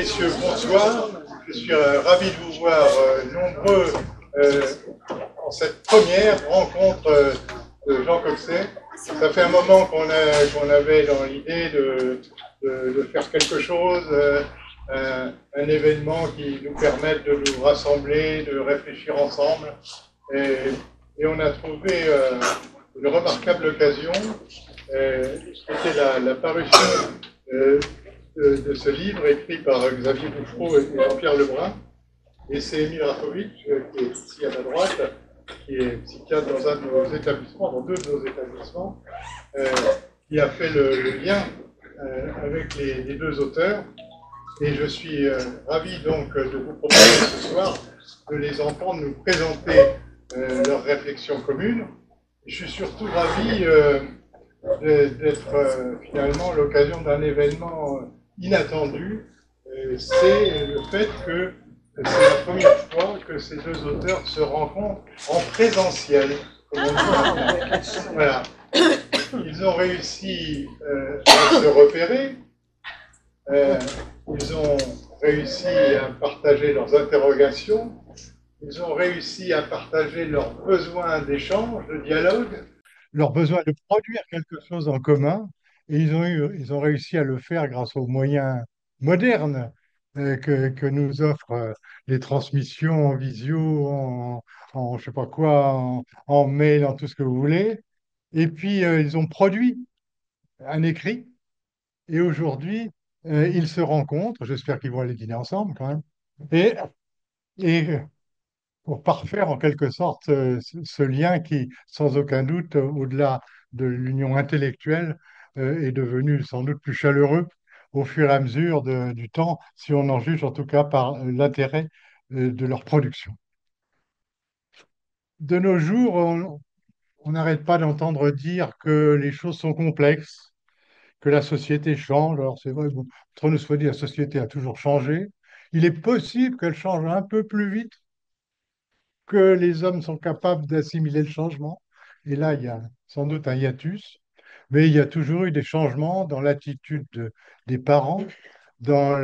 messieurs, bonsoir. Je suis ravi de vous voir nombreux euh, en cette première rencontre de Jean Coxet. Ça fait un moment qu'on avait dans l'idée de faire quelque chose, un événement qui nous permette de nous rassembler, de réfléchir ensemble. Et on a trouvé une remarquable occasion, c'était la parution de ce livre écrit par Xavier Bouchereau et Jean-Pierre Lebrun. Et c'est Émile Rakovitch, qui est ici à ma droite, qui est psychiatre dans un de nos établissements, dans deux de nos établissements, euh, qui a fait le lien avec les deux auteurs. Et je suis ravi donc de vous proposer ce soir de les entendre nous présenter leurs réflexions communes. Je suis surtout ravi d'être finalement l'occasion d'un événement inattendu. C'est le fait que c'est la première fois que ces deux auteurs se rencontrent en présentiel. Voilà. Ils ont réussi à se repérer. Ils ont réussi à partager leurs interrogations. Ils ont réussi à partager leurs besoins d'échange, de dialogue, leur besoin de produire quelque chose en commun. Et ils ont réussi à le faire grâce aux moyens modernes que nous offrent les transmissions en visio, en je sais pas quoi, en mail, en tout ce que vous voulez. Et puis, ils ont produit un écrit. Et aujourd'hui, ils se rencontrent. J'espère qu'ils vont aller dîner ensemble quand même. Et, et pour parfaire en quelque sorte ce lien qui, sans aucun doute, au-delà de l'union intellectuelle, est devenu sans doute plus chaleureux au fur et à mesure du temps, si on en juge en tout cas par l'intérêt de leur production. De nos jours, on n'arrête pas d'entendre dire que les choses sont complexes, que la société change. Alors c'est vrai, bon, entre nous soit dit, la société a toujours changé. Il est possible qu'elle change un peu plus vite que les hommes sont capables d'assimiler le changement. Et là, il y a sans doute un hiatus, mais il y a toujours eu des changements dans l'attitude des parents, dans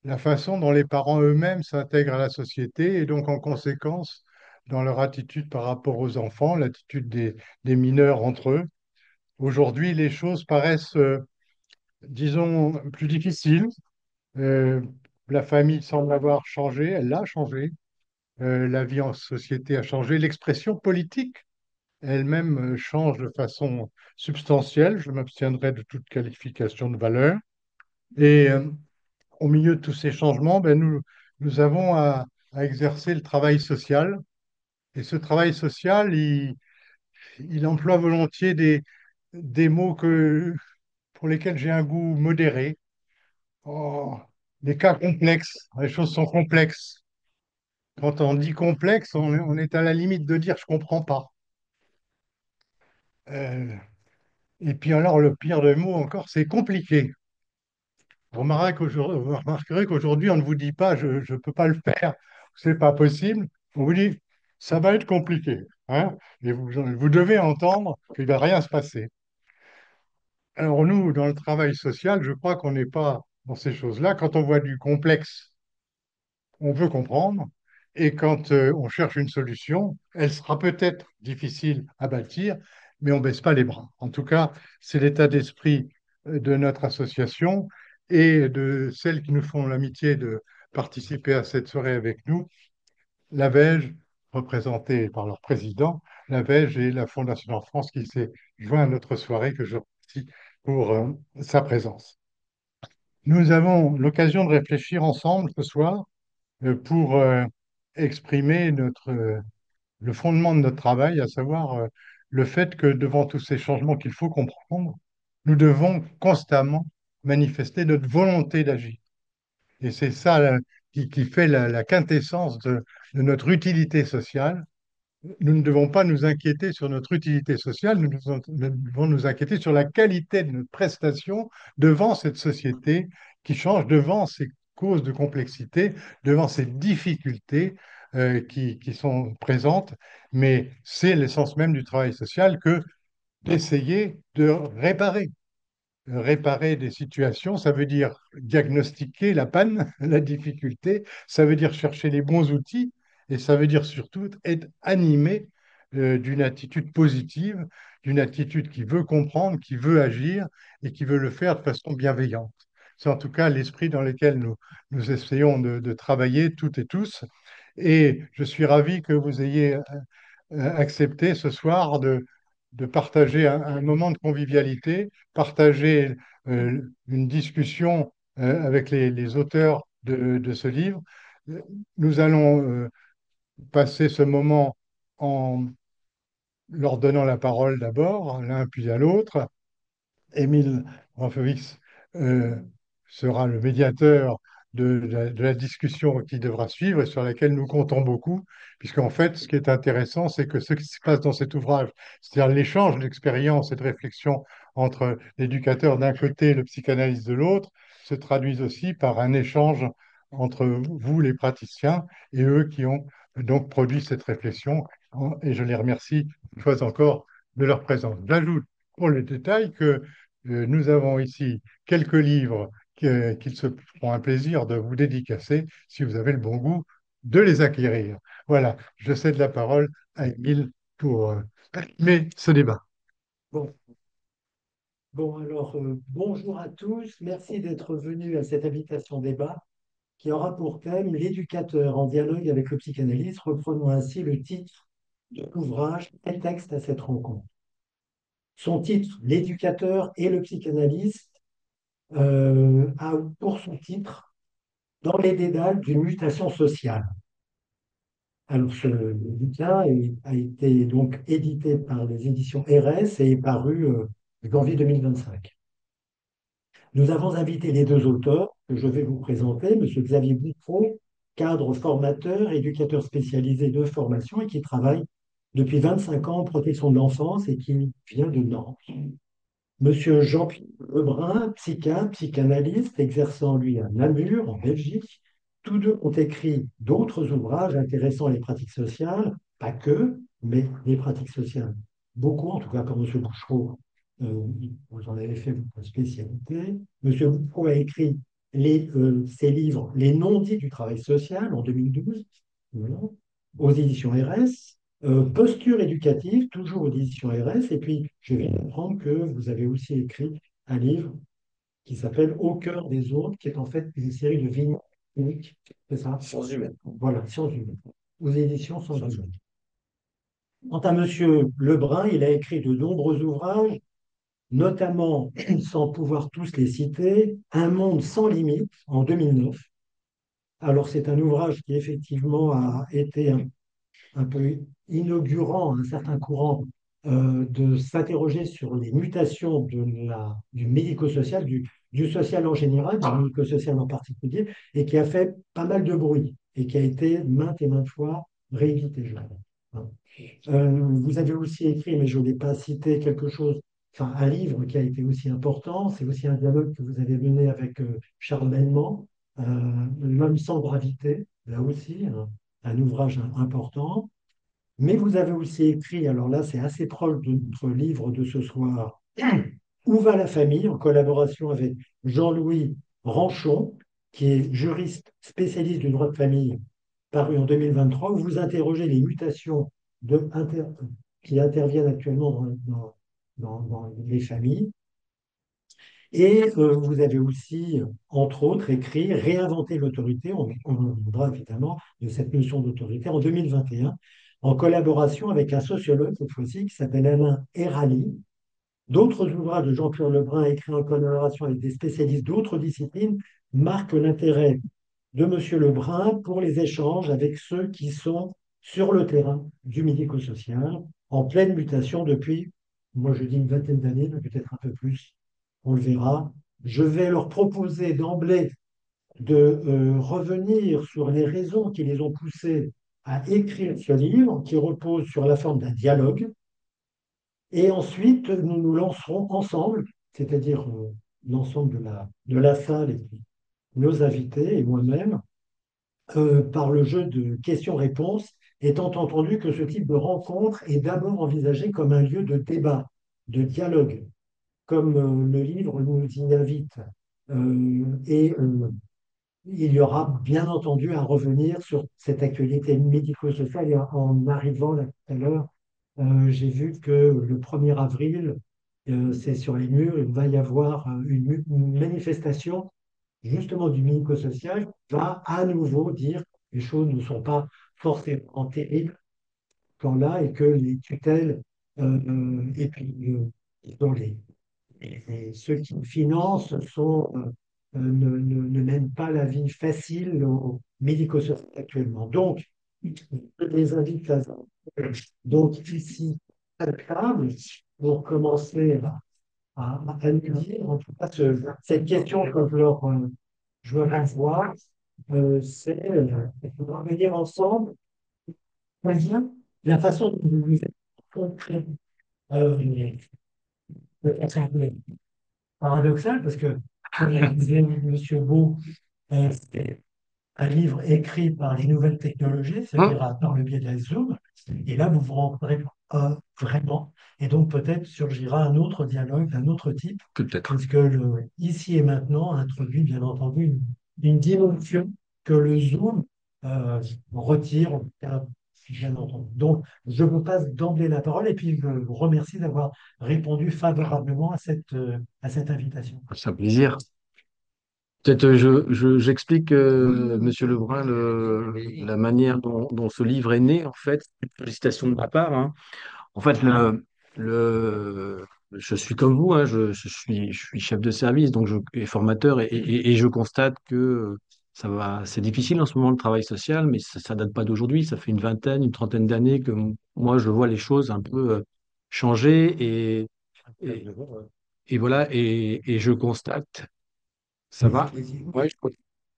la façon dont les parents eux-mêmes s'intègrent à la société et donc en conséquence dans leur attitude par rapport aux enfants, l'attitude des mineurs entre eux. Aujourd'hui, les choses paraissent, disons, plus difficiles. Euh, la famille semble avoir changé, elle a changé. La vie en société a changé. L'expression politique elle-même change de façon substantielle. Je m'abstiendrai de toute qualification de valeur. Et au milieu de tous ces changements, ben, nous avons à exercer le travail social. Et ce travail social, il emploie volontiers des mots pour lesquels j'ai un goût modéré. Oh, les cas complexes, les choses sont complexes. Quand on dit complexe, on est à la limite de dire je comprends pas. Euh, et puis alors, le pire des mots encore, c'est compliqué. Vous remarquerez qu'aujourd'hui, on ne vous dit pas je ne peux pas le faire, c'est pas possible. On vous dit ça va être compliqué. Hein, et vous devez entendre qu'il ne va rien se passer. Alors nous, dans le travail social, je crois qu'on n'est pas dans ces choses-là. Quand on voit du complexe, on veut comprendre. Et quand on cherche une solution, elle sera peut-être difficile à bâtir, mais on ne baisse pas les bras. En tout cas, c'est l'état d'esprit de notre association et de celles qui nous font l'amitié de participer à cette soirée avec nous, la VEJ, représentée par leur président, la VEJ et la Fondation en France qui s'est joint à notre soirée, que je remercie pour sa présence. Nous avons l'occasion de réfléchir ensemble ce soir pour exprimer le fondement de notre travail, à savoir le fait que devant tous ces changements qu'il faut comprendre, nous devons constamment manifester notre volonté d'agir. Et c'est ça qui fait la quintessence de notre utilité sociale. Nous ne devons pas nous inquiéter sur notre utilité sociale, nous devons nous inquiéter sur la qualité de notre prestation devant cette société qui change, devant ces causes de complexité, devant ces difficultés qui sont présentes. Mais c'est l'essence même du travail social que d'essayer de réparer. réparer des situations, ça veut dire diagnostiquer la panne, la difficulté, ça veut dire chercher les bons outils et ça veut dire surtout être animé d'une attitude positive, d'une attitude qui veut comprendre, qui veut agir et qui veut le faire de façon bienveillante. C'est en tout cas l'esprit dans lequel nous essayons de travailler toutes et tous. Et je suis ravi que vous ayez accepté ce soir de partager un moment de convivialité, partager une discussion avec les auteurs de ce livre. Nous allons passer ce moment en leur donnant la parole d'abord, à l'un puis à l'autre. Émile Raffovix euh, sera le médiateur de la discussion qui devra suivre et sur laquelle nous comptons beaucoup, puisqu'en fait, ce qui est intéressant, c'est que ce qui se passe dans cet ouvrage, c'est-à-dire l'échange d'expériences et de réflexions entre l'éducateur d'un côté et le psychanalyste de l'autre, se traduisent aussi par un échange entre vous, les praticiens, et eux qui ont donc produit cette réflexion. Et je les remercie une fois encore de leur présence. J'ajoute pour le détail que nous avons ici quelques livres qu'ils se feront un plaisir de vous dédicacer si vous avez le bon goût de les acquérir. Voilà, je cède la parole à Émile pour animer ce débat. Bon, bonjour à tous. Merci d'être venus à cette invitation débat qui aura pour thème l'éducateur en dialogue avec le psychanalyste. Reprenons ainsi le titre de l'ouvrage et texte à cette rencontre. Son titre, l'éducateur et le psychanalyste, a pour son titre Dans les dédales d'une mutation sociale. Alors, ce bouquin a été donc édité par les éditions RS et est paru janvier 2025. Nous avons invité les deux auteurs que je vais vous présenter, M. Xavier Boutreau, cadre formateur, éducateur spécialisé de formation et qui travaille depuis 25 ans en protection de l'enfance et qui vient de Nantes. Monsieur Jean-Pierre Lebrun, psychanalyste, exerçant lui à Namur, en Belgique. Tous deux ont écrit d'autres ouvrages intéressant les pratiques sociales, pas que, mais les pratiques sociales. Beaucoup, en tout cas pour Monsieur Bouchereau, vous en avez fait votre spécialité. Monsieur Bouchereau a écrit ses livres Les non-dits du travail social en 2012, voilà, aux éditions RS. Posture éducative, toujours aux éditions RS. Et puis, je viens d'apprendre que vous avez aussi écrit un livre qui s'appelle Au cœur des autres, qui est en fait une série de vignettes uniques. C'est ça? Sciences humaines. Voilà, sciences humaines. Aux éditions Sciences humaines. Quant à Monsieur Lebrun, il a écrit de nombreux ouvrages, notamment, sans pouvoir tous les citer, Un monde sans limite en 2009. Alors, c'est un ouvrage qui effectivement a été un peu inaugurant un certain courant de s'interroger sur les mutations du médico-social, du social en général, du médico-social en particulier, et qui a fait pas mal de bruit et qui a été maintes et maintes fois réédité, je crois. Vous avez aussi écrit, mais je ne l'ai pas cité, quelque chose, enfin un livre qui a été aussi important, c'est aussi un dialogue que vous avez mené avec Charles Melman, L'homme sans gravité, là aussi, un ouvrage important. Mais vous avez aussi écrit, alors là c'est assez proche de notre livre de ce soir, Où va la famille, en collaboration avec Jean-Louis Ranchon, qui est juriste spécialiste du droit de famille, paru en 2023, où vous interrogez les mutations qui interviennent actuellement dans les familles. Et vous avez aussi, entre autres, écrit Réinventer l'autorité. On reviendra évidemment de cette notion d'autorité en 2021, en collaboration avec un sociologue, cette fois-ci, qui s'appelle Alain Erali. D'autres ouvrages de Jean-Pierre Lebrun, écrits en collaboration avec des spécialistes d'autres disciplines, marquent l'intérêt de M. Lebrun pour les échanges avec ceux qui sont sur le terrain du médico-social, en pleine mutation depuis, moi je dis une vingtaine d'années, mais peut-être un peu plus, on le verra. Je vais leur proposer d'emblée de revenir sur les raisons qui les ont poussés à écrire ce livre, qui repose sur la forme d'un dialogue. Et ensuite, nous nous lancerons ensemble, c'est-à-dire l'ensemble de la salle et puis nos invités et moi-même, par le jeu de questions-réponses, étant entendu que ce type de rencontre est d'abord envisagé comme un lieu de débat, de dialogue. comme le livre nous y invite. Il y aura bien entendu à revenir sur cette actualité médico-sociale. Et en arrivant là tout à l'heure, j'ai vu que le 1er avril, c'est sur les murs, il va y avoir une manifestation justement du médico-social qui va à nouveau dire que les choses ne sont pas forcément terribles quand là et que les tutelles et puis dans ceux qui financent ne mènent pas la vie facile aux médico-sociaux actuellement. Donc, je les invite donc ici à la table pour commencer à nous dire, en tout cas, cette question que je leur renvoie, c'est de revenir ensemble, choisir la façon dont vous vous êtes rencontrés, euh, de façon paradoxale, parce que, comme disait M. Beau, c'est un livre écrit par les nouvelles technologies, Hein. c'est-à-dire par le biais de la Zoom. Et là, vous vous rencontrez vraiment. Et donc, peut-être surgira un autre dialogue d'un autre type, Peut-être. parce que le ici et maintenant introduit, bien entendu, une dimension que le Zoom retire, bien entendu. Donc, je vous passe d'emblée la parole et puis je vous remercie d'avoir répondu favorablement à cette invitation. C'est un plaisir. Peut-être j'explique, Monsieur Lebrun, la manière dont ce livre est né, en fait. C'est une sollicitation de ma part, hein. En fait, je suis comme vous, hein, je suis chef de service donc et formateur et je constate que c'est difficile en ce moment le travail social, mais ça date pas d'aujourd'hui, ça fait une vingtaine, une trentaine d'années que moi je vois les choses un peu changer et, et voilà, et je constate, ça va? Ouais,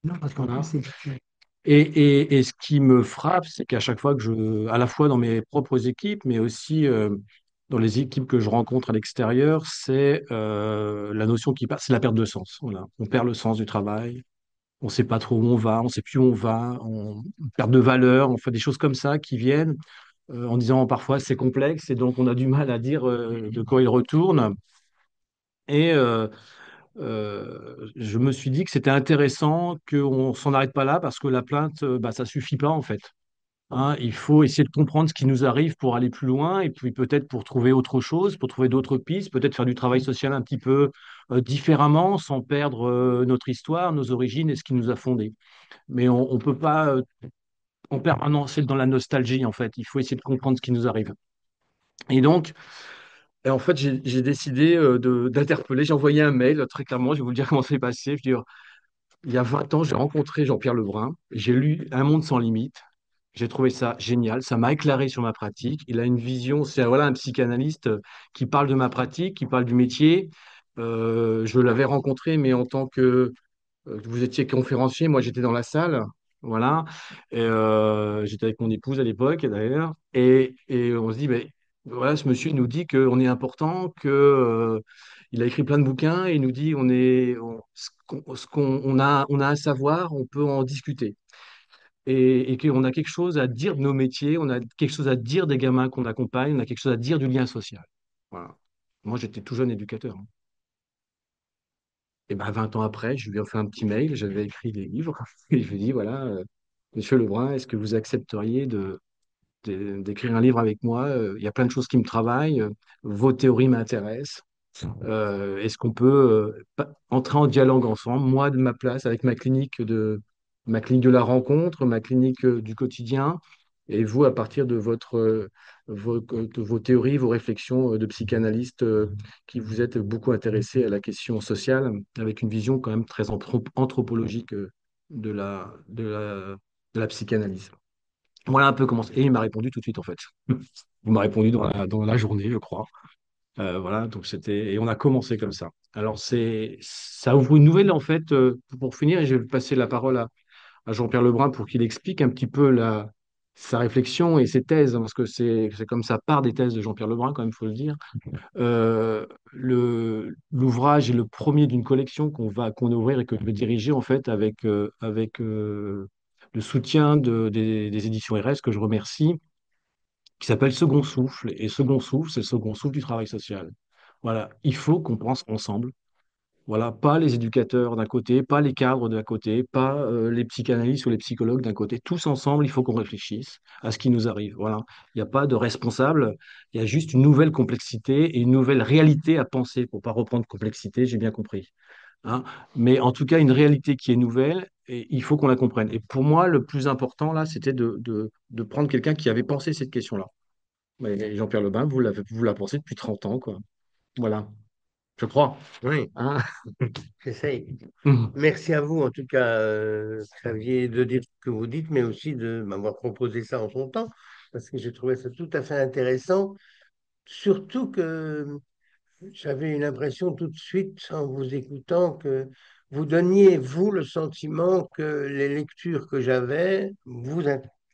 Non, parce qu'en voilà. plus, c'est Et ce qui me frappe, c'est qu'à chaque fois à la fois dans mes propres équipes, mais aussi dans les équipes que je rencontre à l'extérieur, c'est la notion qui passe, c'est la perte de sens. Voilà. On perd le sens du travail, on ne sait pas trop où on va, on ne sait plus où on va, on perd de valeur, on fait des choses comme ça qui viennent en disant parfois c'est complexe et donc on a du mal à dire de quoi il retourne. Et je me suis dit que c'était intéressant qu'on s'en arrête pas là parce que la plainte, bah, ça suffit pas en fait. Hein, il faut essayer de comprendre ce qui nous arrive pour aller plus loin et puis peut-être pour trouver autre chose, pour trouver d'autres pistes, peut-être faire du travail social un petit peu différemment, sans perdre notre histoire, nos origines et ce qui nous a fondés. Mais on ne peut pas en permanence être dans la nostalgie en fait. Il faut essayer de comprendre ce qui nous arrive. Et donc, en fait, j'ai décidé d'interpeller. J'ai envoyé un mail très clairement. Je vais vous le dire comment ça s'est passé. Je veux dire, il y a 20 ans, j'ai rencontré Jean-Pierre Lebrun. J'ai lu Un monde sans limite. J'ai trouvé ça génial. Ça m'a éclairé sur ma pratique. Il a une vision, c'est voilà, un psychanalyste qui parle de ma pratique, qui parle du métier. Je l'avais rencontré, mais en tant que vous étiez conférencier, moi j'étais dans la salle. Voilà. Et, j'étais avec mon épouse à l'époque, d'ailleurs. Et on se dit, ben, voilà, ce monsieur il nous dit qu'on est important, que, il a écrit plein de bouquins et il nous dit on a un savoir, on peut en discuter et qu'on a quelque chose à dire de nos métiers, on a quelque chose à dire des gamins qu'on accompagne, on a quelque chose à dire du lien social. Voilà. Moi, j'étais tout jeune éducateur, hein. Et ben, 20 ans après, je lui ai fait un petit mail, j'avais écrit des livres, et je lui ai dit, voilà, Monsieur Lebrun, est-ce que vous accepteriez d'écrire un livre avec moi? Il y a plein de choses qui me travaillent, vos théories m'intéressent. Est-ce qu'on peut entrer en dialogue ensemble, moi de ma place, avec ma clinique de la rencontre, ma clinique du quotidien, et vous à partir de de vos théories, vos réflexions de psychanalyste qui vous êtes beaucoup intéressé à la question sociale, avec une vision quand même très anthropologique de la psychanalyse. Voilà un peu comment. Et il m'a répondu tout de suite en fait. Il m'a répondu dans la journée, je crois. Voilà, donc et on a commencé comme ça. Alors ça ouvre une nouvelle en fait pour finir et je vais passer la parole à Jean-Pierre Lebrun pour qu'il explique un petit peu sa réflexion et ses thèses, hein, parce que c'est comme ça part des thèses de Jean-Pierre Lebrun quand même, il faut le dire. L'ouvrage est le premier d'une collection qu'on va ouvrir et que je vais diriger en fait avec le soutien des éditions RS que je remercie, qui s'appelle Second Souffle. Et Second Souffle, c'est le second souffle du travail social. Voilà, il faut qu'on pense ensemble. Voilà, pas les éducateurs d'un côté, pas les cadres d'un côté, pas les psychanalystes ou les psychologues d'un côté. Tous ensemble, il faut qu'on réfléchisse à ce qui nous arrive. Voilà, il n'y a pas de responsable, il y a juste une nouvelle complexité et une nouvelle réalité à penser. Pour pas reprendre complexité, j'ai bien compris. Hein. Mais en tout cas, une réalité qui est nouvelle et il faut qu'on la comprenne. Et pour moi, le plus important là, c'était de prendre quelqu'un qui avait pensé cette question-là. Mais Jean-Pierre Lebin, vous la pensez depuis 30 ans, quoi. Voilà, je crois. Oui, Hein. j'essaye. Merci à vous, en tout cas, Xavier, de dire ce que vous dites, mais aussi de m'avoir proposé ça en son temps, parce que j'ai trouvé ça tout à fait intéressant, surtout que j'avais une impression tout de suite, en vous écoutant, que vous donniez, vous, le sentiment que les lectures que j'avais vous,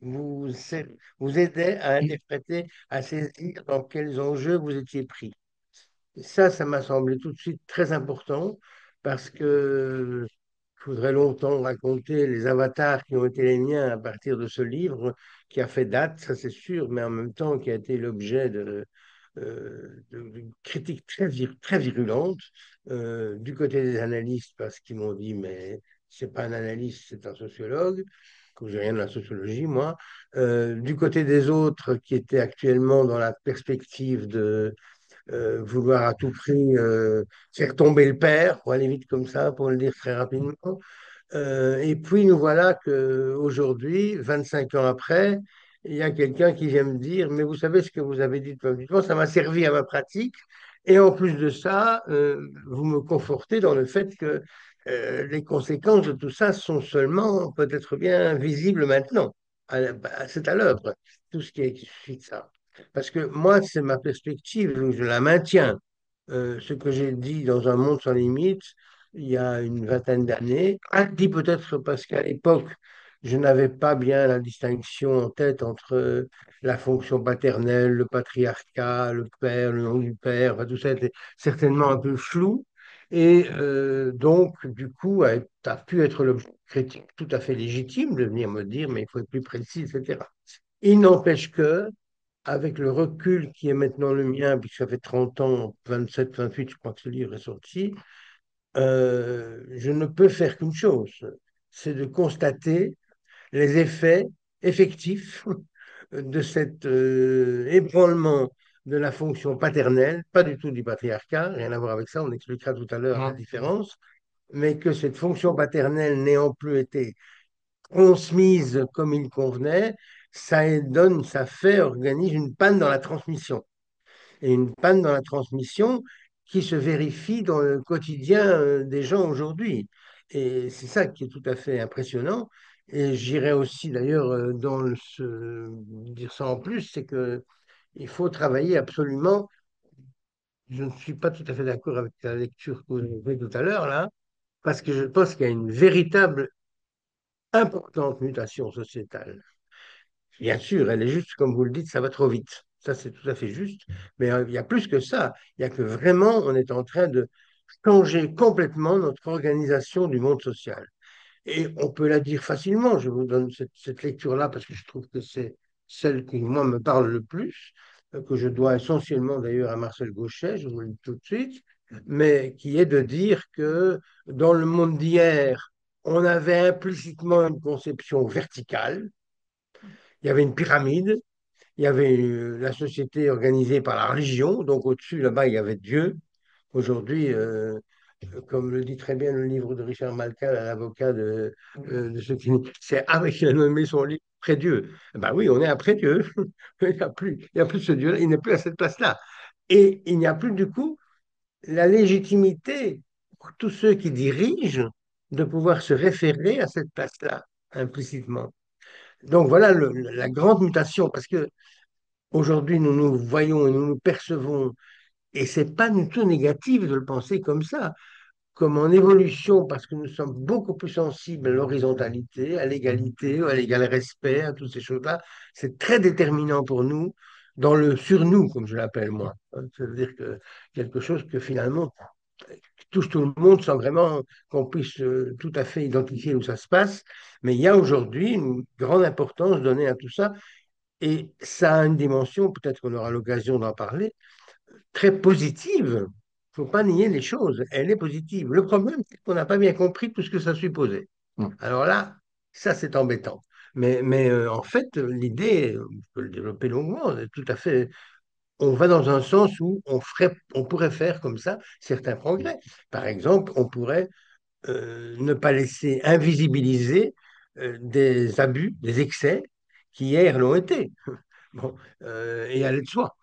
vous aidaient à interpréter, à saisir dans quels enjeux vous étiez pris. Et ça m'a semblé tout de suite très important parce que je voudrais longtemps raconter les avatars qui ont été les miens à partir de ce livre qui a fait date, ça c'est sûr, mais en même temps qui a été l'objet de critiques très virulentes du côté des analystes parce qu'ils m'ont dit mais c'est pas un analyste, c'est un sociologue, que j'ai rien de la sociologie moi. Du côté des autres qui étaient actuellement dans la perspective de vouloir à tout prix faire tomber le père, pour aller vite comme ça, pour le dire très rapidement. Et puis nous voilà que aujourd'hui, 25 ans après, il y a quelqu'un qui vient me dire, mais vous savez ce que vous avez dit publiquement, ça m'a servi à ma pratique. Et en plus de ça, vous me confortez dans le fait que les conséquences de tout ça sont seulement peut-être bien visibles maintenant. C'est à l'œuvre, tout ce qui est suit de ça. Parce que moi, c'est ma perspective, je la maintiens. Ce que j'ai dit dans Un monde sans limite, il y a une vingtaine d'années, dit peut-être parce qu'à l'époque, je n'avais pas bien la distinction en tête entre la fonction paternelle, le patriarcat, le père, le nom du père, enfin, tout ça était certainement un peu flou. Et donc, du coup, a pu être le critique tout à fait légitime de venir me dire, mais il faut être plus précis, etc. Il n'empêche que, avec le recul qui est maintenant le mien, puisque ça fait 30 ans, 27, 28, je crois que ce livre est sorti, je ne peux faire qu'une chose, c'est de constater les effets effectifs de cet ébranlement de la fonction paternelle, pas du tout du patriarcat, rien à voir avec ça, on expliquera tout à l'heure la différence, mais que cette fonction paternelle n'ayant plus été transmise comme il convenait, ça fait, organise une panne dans la transmission et une panne dans la transmission qui se vérifie dans le quotidien des gens aujourd'hui. Et c'est ça qui est tout à fait impressionnant. Et j'irais aussi d'ailleurs dire ça en plus, c'est que il faut travailler absolument. Je ne suis pas tout à fait d'accord avec la lecture que vous avez faite tout à l'heure là, parce que je pense qu'il y a une véritable importante mutation sociétale. Bien sûr, elle est juste, comme vous le dites, ça va trop vite. Ça, c'est tout à fait juste. Mais il y a plus que ça. Il y a que vraiment, on est en train de changer complètement notre organisation du monde social. Et on peut la dire facilement. Je vous donne cette lecture-là parce que je trouve que c'est celle qui, moi, me parle le plus, que je dois essentiellement d'ailleurs à Marcel Gauchet, je vous le dis tout de suite, mais qui est de dire que dans le monde d'hier, on avait implicitement une conception verticale. Il y avait une pyramide, il y avait la société organisée par la religion, donc au-dessus, là-bas, il y avait Dieu. Aujourd'hui, comme le dit très bien le livre de Richard Malka, l'avocat de ceux qui... C'est avec il a nommé son livre Après Dieu. Ben oui, on est après Dieu. Il n'y a plus ce Dieu-là, il n'est plus à cette place-là. Et il n'y a plus du coup la légitimité pour tous ceux qui dirigent de pouvoir se référer à cette place-là, implicitement. Donc voilà la grande mutation, parce que aujourd'hui, nous nous voyons et nous nous percevons, et c'est pas du tout négatif de le penser comme ça, comme en évolution, parce que nous sommes beaucoup plus sensibles à l'horizontalité, à l'égalité, à l'égal respect, à toutes ces choses-là. C'est très déterminant pour nous dans le sur-nous, comme je l'appelle moi. C'est-à-dire que quelque chose que finalement qui touche tout le monde sans vraiment qu'on puisse tout à fait identifier où ça se passe. Mais il y a aujourd'hui une grande importance donnée à tout ça et ça a une dimension, peut-être qu'on aura l'occasion d'en parler, très positive faut pas nier les choses. Elle est positive. Le problème, c'est qu'on n'a pas bien compris tout ce que ça supposait. Mm. Alors là, ça, c'est embêtant. Mais en fait, l'idée, on peut le développer longuement, est tout à fait. On va dans un sens où on pourrait faire comme ça certains progrès. Par exemple, on pourrait ne pas laisser invisibiliser des abus, des excès qui hier l'ont été. Bon, et aller de soi,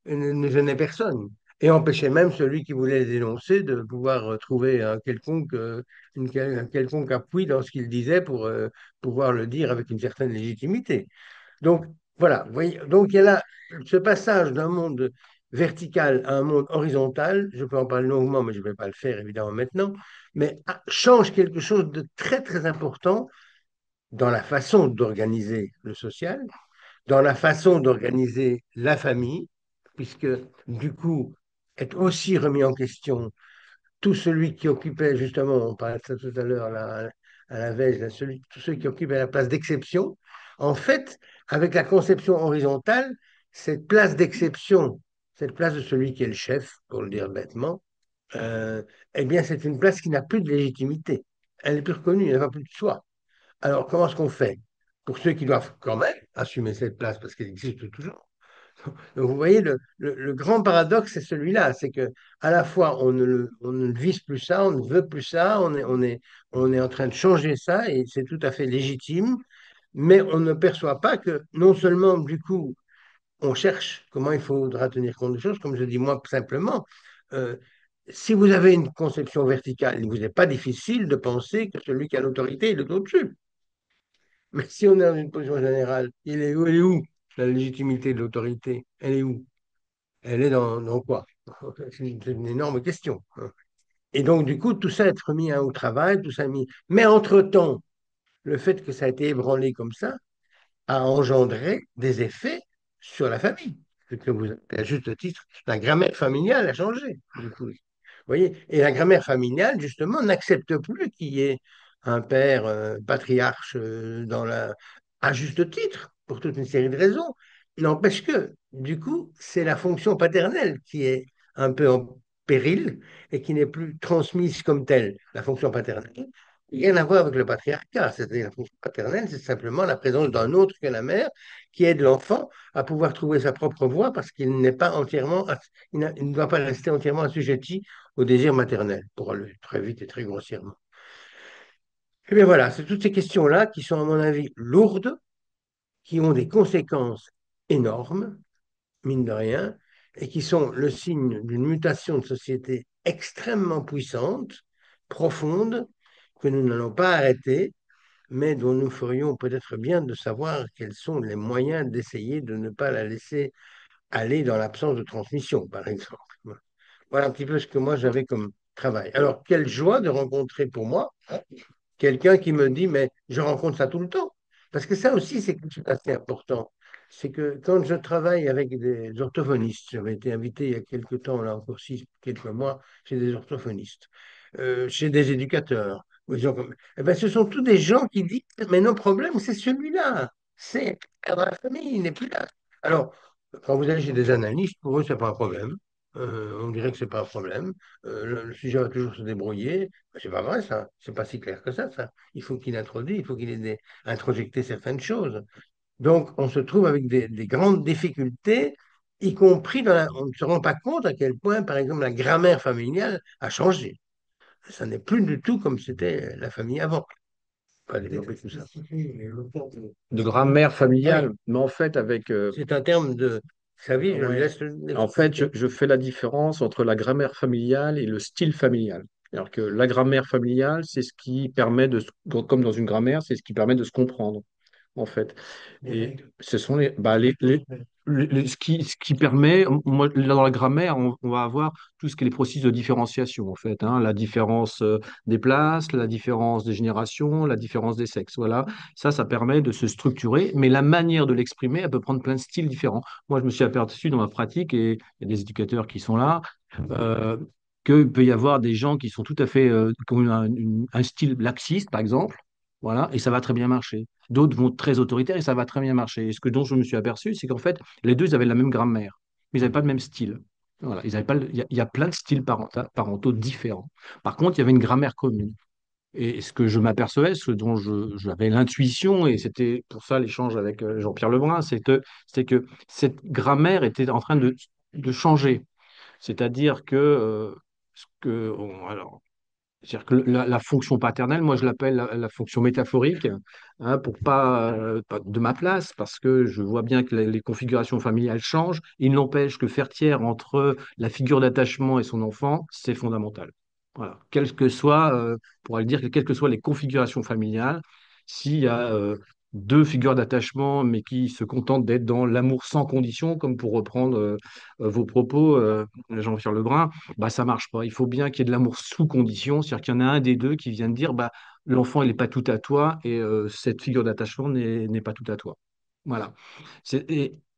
ne gêner personne. Et empêcher même celui qui voulait les dénoncer de pouvoir trouver un quelconque appui dans ce qu'il disait pour pouvoir le dire avec une certaine légitimité. Donc, voilà, vous voyez, donc il y a là ce passage d'un monde vertical à un monde horizontal, je peux en parler longuement, mais je ne vais pas le faire évidemment maintenant, mais change quelque chose de très très important dans la façon d'organiser le social, dans la façon d'organiser la famille, puisque du coup est aussi remis en question tout celui qui occupait, justement, on parlait de ça tout à l'heure à la veille, là, tous ceux qui occupaient la place d'exception, en fait, avec la conception horizontale, cette place d'exception, cette place de celui qui est le chef, pour le dire bêtement, euh, eh bien, c'est une place qui n'a plus de légitimité. Elle n'est plus reconnue, elle n'a plus de soi. Alors, comment est-ce qu'on fait pour ceux qui doivent quand même assumer cette place, parce qu'elle existe toujours? Donc, vous voyez, le grand paradoxe, c'est celui-là, c'est que à la fois, on ne vise plus ça, on ne veut plus ça, on est en train de changer ça, et c'est tout à fait légitime, mais on ne perçoit pas que non seulement, du coup, on cherche comment il faudra tenir compte des choses, comme je dis moi simplement, euh, si vous avez une conception verticale, il ne vous est pas difficile de penser que celui qui a l'autorité est au-dessus. Mais si on est dans une position générale, elle est où la légitimité de l'autorité? Elle est où? Elle est dans quoi? C'est une énorme question, hein. Et donc, du coup, tout ça est remis au travail, tout ça est mis. Mais entre-temps, le fait que ça a été ébranlé comme ça a engendré des effets sur la famille. Ce que vous avez à juste titre, la grammaire familiale a changé, du coup. Vous voyez? Et la grammaire familiale, justement, n'accepte plus qu'il y ait un père patriarche à juste titre, pour toute une série de raisons. N'empêche que, du coup, c'est la fonction paternelle qui est un peu en péril et qui n'est plus transmise comme telle. La fonction paternelle, rien à voir avec le patriarcat. C'est-à-dire la fonction paternelle, c'est simplement la présence d'un autre que la mère qui aide l'enfant à pouvoir trouver sa propre voie parce qu'il n'est pas entièrement, il ne doit pas rester entièrement assujetti au désir maternel, pour aller très vite et très grossièrement. Eh bien voilà, c'est toutes ces questions-là qui sont, à mon avis, lourdes, qui ont des conséquences énormes, mine de rien, et qui sont le signe d'une mutation de société extrêmement puissante, profonde, que nous n'allons pas arrêter, mais dont nous ferions peut-être bien de savoir quels sont les moyens d'essayer de ne pas la laisser aller dans l'absence de transmission, par exemple. Voilà un petit peu ce que moi j'avais comme travail. Alors, quelle joie de rencontrer pour moi quelqu'un qui me dit, mais je rencontre ça tout le temps. Parce que ça aussi, c'est quelque chose d'assez important. C'est que quand je travaille avec des orthophonistes, j'avais été invité il y a quelques temps, là encore quelques mois, chez des orthophonistes, chez des éducateurs, ou des gens eh ben, ce sont tous des gens qui disent, mais nos problèmes, c'est celui-là. C'est dans la famille, il n'est plus là. Alors, quand vous allez chez des analystes, pour eux, c'est pas un problème. On dirait que c'est pas un problème. Le sujet va toujours se débrouiller. Ben, c'est pas vrai, ça. C'est pas si clair que ça. Il faut qu'il introduise, il faut qu'il ait introjecté certaines choses. Donc, on se trouve avec des grandes difficultés, y compris on ne se rend pas compte à quel point, par exemple, la grammaire familiale a changé. Ça n'est plus du tout comme c'était la famille avant. Pas développer tout ça. De grammaire Oui, familiale, mais en fait, c'est un terme de sa vie, je lui ouais. laisse En fait, je fais la différence entre la grammaire familiale et le style familial. Alors que la grammaire familiale, c'est ce qui permet comme dans une grammaire, c'est ce qui permet de se comprendre, en fait. Et ce sont ce qui permet, moi, dans la grammaire, on va avoir tout ce qui est les processus de différenciation, en fait, hein, la différence des places, la différence des générations, la différence des sexes. Voilà, ça permet de se structurer, mais la manière de l'exprimer, elle peut prendre plein de styles différents. Moi, je me suis aperçu dans ma pratique, et il y a des éducateurs qui sont là, euh, qu'il peut y avoir des gens qui sont tout à fait, qui ont un style laxiste, par exemple, voilà, et ça va très bien marcher. D'autres vont être très autoritaires et ça va très bien marcher. Et ce dont je me suis aperçu, c'est qu'en fait, les deux, ils avaient la même grammaire, mais ils n'avaient pas le même style. Voilà, ils avaient pas, il y a plein de styles parentaux différents. Par contre, il y avait une grammaire commune. Et ce que je m'apercevais, ce dont j'avais l'intuition, et c'était pour ça l'échange avec Jean-Pierre Lebrun, c'est que cette grammaire était en train de changer. C'est-à-dire que, alors, c'est-à-dire que la fonction paternelle, moi je l'appelle la fonction métaphorique, hein, pour pas de ma place, parce que je vois bien que les configurations familiales changent. Il n'empêche que faire tiers entre la figure d'attachement et son enfant, c'est fondamental. Voilà. Quel que soit, on pourrait le dire que quelles que soient les configurations familiales, s'il y a deux figures d'attachement, mais qui se contentent d'être dans l'amour sans condition, comme pour reprendre vos propos, Jean-Pierre Lebrun, bah, ça marche pas. Il faut bien qu'il y ait de l'amour sous condition, c'est-à-dire qu'il y en a un des deux qui vient de dire bah, l'enfant, il n'est pas tout à toi et cette figure d'attachement n'est pas tout à toi. Voilà. C'est-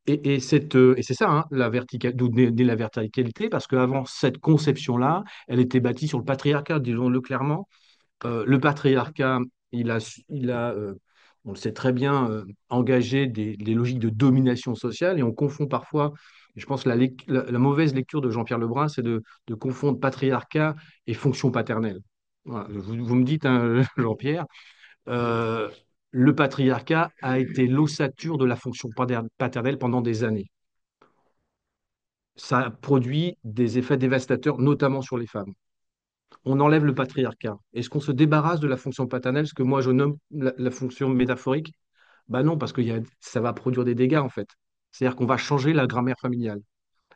Et, et c'est ça, hein, d'où naît la verticalité, parce qu'avant, cette conception-là, elle était bâtie sur le patriarcat, disons-le clairement. Le patriarcat, on le sait très bien, engagé des logiques de domination sociale et on confond parfois, et je pense que la mauvaise lecture de Jean-Pierre Lebrun, c'est de confondre patriarcat et fonction paternelle. Voilà. Vous me dites, hein, Jean-Pierre, euh, le patriarcat a été l'ossature de la fonction paternelle pendant des années. Ça a produit des effets dévastateurs, notamment sur les femmes. On enlève le patriarcat. Est-ce qu'on se débarrasse de la fonction paternelle, ce que moi je nomme la fonction métaphorique? Ben non, parce que ça va produire des dégâts en fait. C'est-à-dire qu'on va changer la grammaire familiale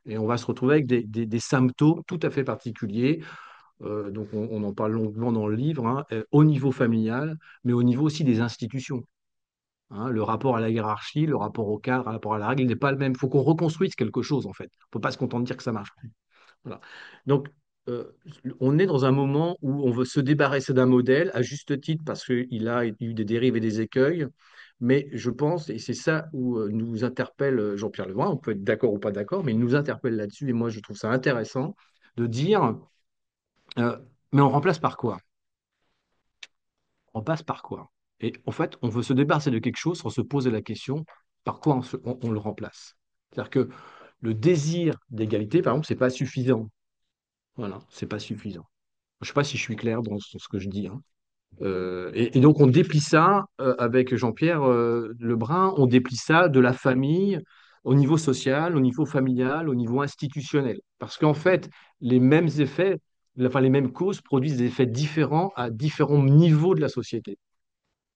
et on va se retrouver avec des symptômes tout à fait particuliers. Donc on en parle longuement dans le livre, hein, au niveau familial, mais au niveau aussi des institutions. Hein. Le rapport à la hiérarchie, le rapport au cadre, le rapport à la règle, il n'est pas le même. Il faut qu'on reconstruise quelque chose en fait. Il ne faut pas se contenter de dire que ça marche. Voilà. Donc, euh, on est dans un moment où on veut se débarrasser d'un modèle, à juste titre, parce qu'il a eu des dérives et des écueils. Mais je pense, et c'est ça où nous interpelle Jean-Pierre Lebrun, on peut être d'accord ou pas d'accord, mais il nous interpelle là-dessus, et moi je trouve ça intéressant de dire, euh, mais on remplace par quoi? On passe par quoi? Et en fait, on veut se débarrasser de quelque chose sans se poser la question, par quoi on le remplace? C'est-à-dire que le désir d'égalité, par exemple, c'est pas suffisant. Voilà, c'est pas suffisant. Je ne sais pas si je suis clair dans ce que je dis, hein. Et donc, on déplie ça avec Jean-Pierre Lebrun, on déplie ça de la famille au niveau social, au niveau familial, au niveau institutionnel. Parce qu'en fait, les mêmes effets, enfin, les mêmes causes produisent des effets différents à différents niveaux de la société.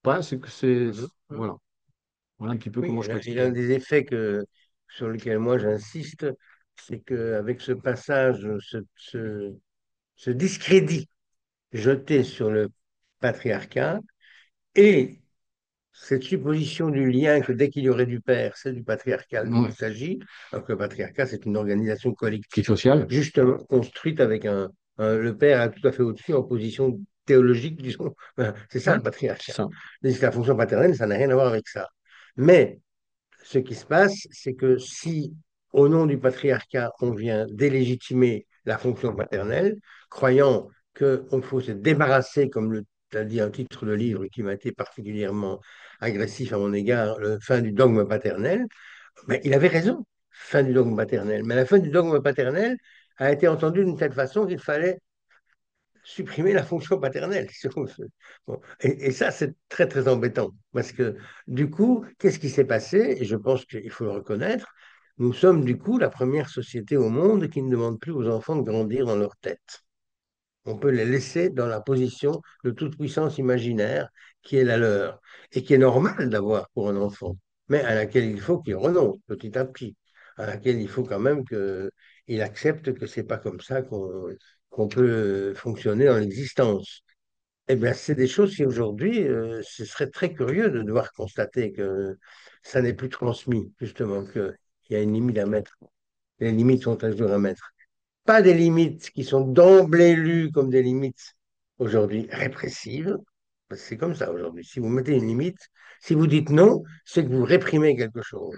Voilà, Mhm. voilà. Voilà un petit peu Oui, comment je peux et l'un expliquer. des effets sur lesquels moi j'insiste, c'est qu'avec ce passage, ce discrédit jeté sur le patriarcat et cette supposition du lien que dès qu'il y aurait du père, c'est du patriarcal dont il Ouais. s'agit, alors que le patriarcat, c'est une organisation Qui est collective, social? justement construite avec le père est tout à fait au-dessus en position théologique, disons. Voilà, c'est ça Ouais, le c'est patriarcat. ça. La fonction paternelle, ça n'a rien à voir avec ça. Mais ce qui se passe, c'est que si, au nom du patriarcat, on vient délégitimer la fonction paternelle, croyant qu'il faut se débarrasser, comme le as dit un titre de livre qui m'a été particulièrement agressif à mon égard, le fin du dogme paternel, mais il avait raison, fin du dogme paternel. Mais la fin du dogme paternel a été entendue d'une telle façon qu'il fallait supprimer la fonction paternelle. Bon. Et ça, c'est très, très embêtant. Parce que, du coup, qu'est-ce qui s'est passé? Et je pense qu'il faut le reconnaître. Nous sommes, du coup, la première société au monde qui ne demande plus aux enfants de grandir dans leur tête. On peut les laisser dans la position de toute puissance imaginaire qui est la leur et qui est normale d'avoir pour un enfant, mais à laquelle il faut qu'il renonce petit à petit, à laquelle il faut quand même qu'il accepte que c'est pas comme ça qu'on peut fonctionner dans l'existence. Eh bien, c'est des choses qui aujourd'hui, ce serait très curieux de devoir constater que ça n'est plus transmis, justement, qu'il y a une limite à mettre. Les limites sont à jour à mettre. Pas des limites qui sont d'emblée lues comme des limites aujourd'hui répressives. Parce que c'est comme ça aujourd'hui. Si vous mettez une limite, si vous dites non, c'est que vous réprimez quelque chose.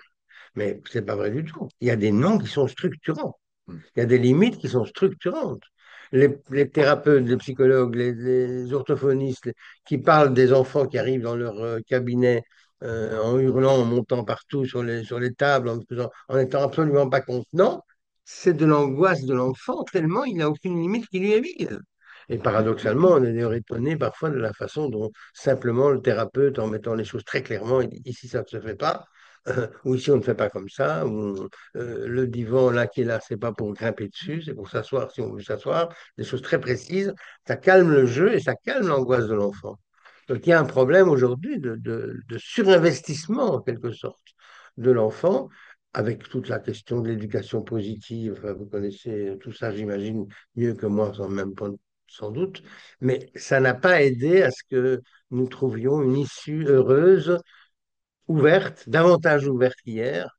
Mais c'est pas vrai du tout. Il y a des noms qui sont structurants. Il y a des limites qui sont structurantes. Les thérapeutes, les psychologues, les orthophonistes qui parlent des enfants qui arrivent dans leur cabinet en hurlant, en montant partout sur les tables, en étant absolument pas contenants, c'est de l'angoisse de l'enfant, tellement il n'a aucune limite qui lui est mise. Et paradoxalement, on est d'ailleurs étonné parfois de la façon dont simplement le thérapeute, en mettant les choses très clairement, il dit ici ça ne se fait pas, ou ici on ne fait pas comme ça, ou le divan là qui est là, c'est pas pour grimper dessus, c'est pour s'asseoir si on veut s'asseoir, des choses très précises, ça calme le jeu et ça calme l'angoisse de l'enfant. Donc il y a un problème aujourd'hui de surinvestissement en quelque sorte de l'enfant avec toute la question de l'éducation positive. Enfin, vous connaissez tout ça, j'imagine, mieux que moi, sans même pas, sans doute. Mais ça n'a pas aidé à ce que nous trouvions une issue heureuse, ouverte, davantage ouverte qu'hier,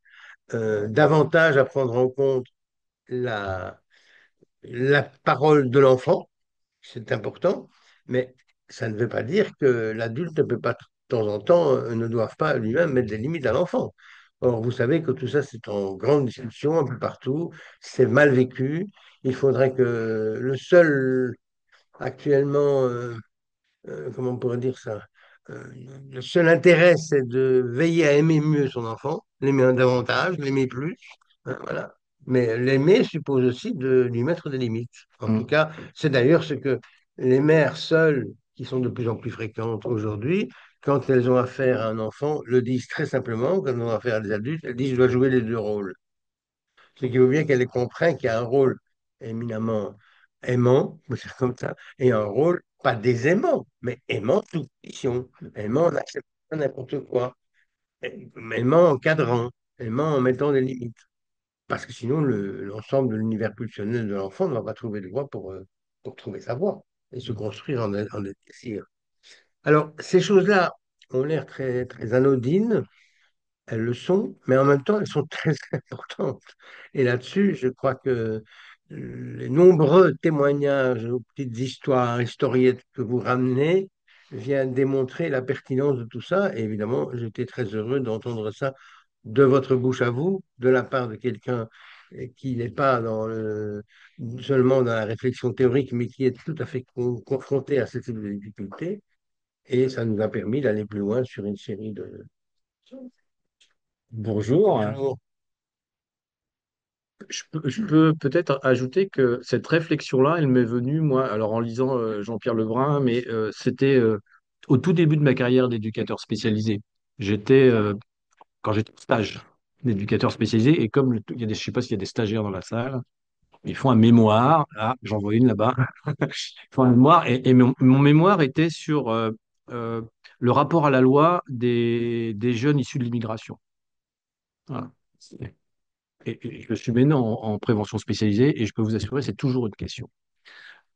davantage à prendre en compte la, la parole de l'enfant, c'est important, mais ça ne veut pas dire que l'adulte ne peut pas, de temps en temps, ne doive pas lui-même mettre des limites à l'enfant. Or, vous savez que tout ça, c'est en grande discussion un peu partout, c'est mal vécu. Il faudrait que le seul actuellement, comment on pourrait dire ça, euh, le seul intérêt, c'est de veiller à aimer mieux son enfant, l'aimer davantage, l'aimer plus, hein, voilà. Mais l'aimer suppose aussi de lui mettre des limites. En tout Mm. cas, c'est d'ailleurs ce que les mères seules, qui sont de plus en plus fréquentes aujourd'hui, quand elles ont affaire à un enfant, le disent très simplement. Quand elles ont affaire à des adultes, elles disent, je dois jouer les deux rôles. Ce qui veut bien qu'elle comprenne qu'il y a un rôle éminemment aimant, on peut dire comme ça, et un rôle pas désaimant, mais aimant toute condition, aimant en acceptant n'importe quoi, aimant en cadrant, aimant en mettant des limites. Parce que sinon, l'ensemble de l'univers pulsionnel de l'enfant ne va pas trouver de voie pour trouver sa voie et se construire en désir. Alors, ces choses-là ont l'air très, très anodines, elles le sont, mais en même temps, elles sont très importantes. Et là-dessus, je crois que les nombreux témoignages aux petites histoires, historiettes que vous ramenez viennent démontrer la pertinence de tout ça. Et évidemment, j'étais très heureux d'entendre ça de votre bouche à vous, de la part de quelqu'un qui n'est pas seulement dans la réflexion théorique, mais qui est tout à fait confronté à ce type de difficultés. Et ça nous a permis d'aller plus loin sur une série de... Bonjour. Bonjour. Je peux peut-être ajouter que cette réflexion-là, elle m'est venue, moi, alors en lisant Jean-Pierre Lebrun, mais c'était au tout début de ma carrière d'éducateur spécialisé. J'étais, quand j'étais en stage d'éducateur spécialisé, et comme il y a des, je sais pas s'il y a des stagiaires dans la salle, ils font un mémoire. Ah, j'en vois une là-bas. Ils font un mémoire, et mon mémoire était sur euh, le rapport à la loi des jeunes issus de l'immigration. Voilà. Et je suis maintenant en prévention spécialisée et je peux vous assurer, c'est toujours une question.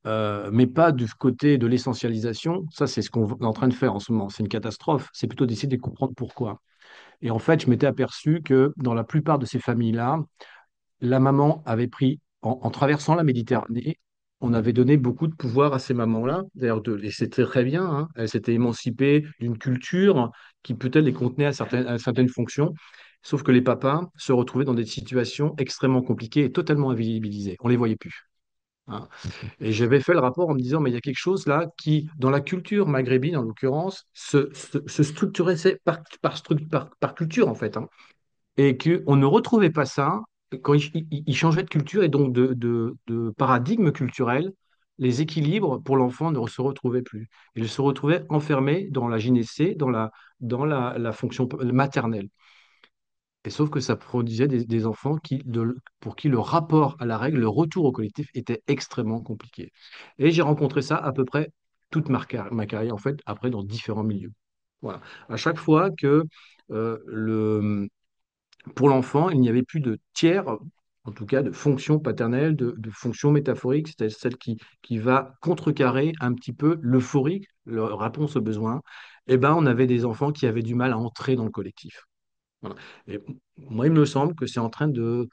Mais pas du côté de l'essentialisation. Ça, c'est ce qu'on est en train de faire en ce moment. C'est une catastrophe. C'est plutôt d'essayer de comprendre pourquoi. Et en fait, je m'étais aperçu que dans la plupart de ces familles-là, la maman avait pris, en traversant la Méditerranée, on avait donné beaucoup de pouvoir à ces mamans-là. D'ailleurs, et c'était très bien, hein. Elles s'étaient émancipées d'une culture qui peut-être les contenait à certaines fonctions. Sauf que les papas se retrouvaient dans des situations extrêmement compliquées et totalement invisibilisées. On ne les voyait plus, hein. Et j'avais fait le rapport en me disant, mais il y a quelque chose là qui, dans la culture maghrébine en l'occurrence, se structurait par culture en fait, hein, et qu'on ne retrouvait pas ça quand il changeait de culture et donc de paradigme culturel. Les équilibres pour l'enfant ne se retrouvaient plus. Il se retrouvait enfermé dans la gynécée, la fonction maternelle. Et sauf que ça produisait des enfants pour qui le rapport à la règle, le retour au collectif était extrêmement compliqué. Et j'ai rencontré ça à peu près toute ma carrière, en fait, après dans différents milieux. Voilà. À chaque fois que pour l'enfant, il n'y avait plus de tiers, en tout cas de fonction paternelle, de fonction métaphorique, c'est-à-dire celle qui va contrecarrer un petit peu l'euphorique, la réponse aux besoins. Eh ben, on avait des enfants qui avaient du mal à entrer dans le collectif. Voilà. Et moi, il me semble que c'est en train de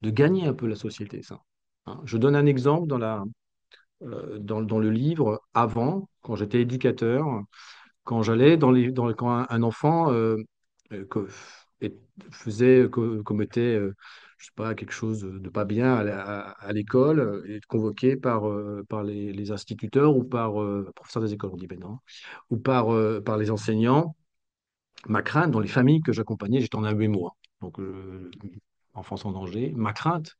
gagner un peu la société, ça. Hein. Je donne un exemple dans le livre. Avant, quand j'étais éducateur, quand j'allais quand un enfant euh, que- et commettait, je sais pas, quelque chose de pas bien à l'école, et convoqué par les instituteurs ou par professeurs des écoles, on dit maintenant, ou par les enseignants. Ma crainte, dans les familles que j'accompagnais, j'étais en AEMO, hein, donc enfance en danger. Ma crainte,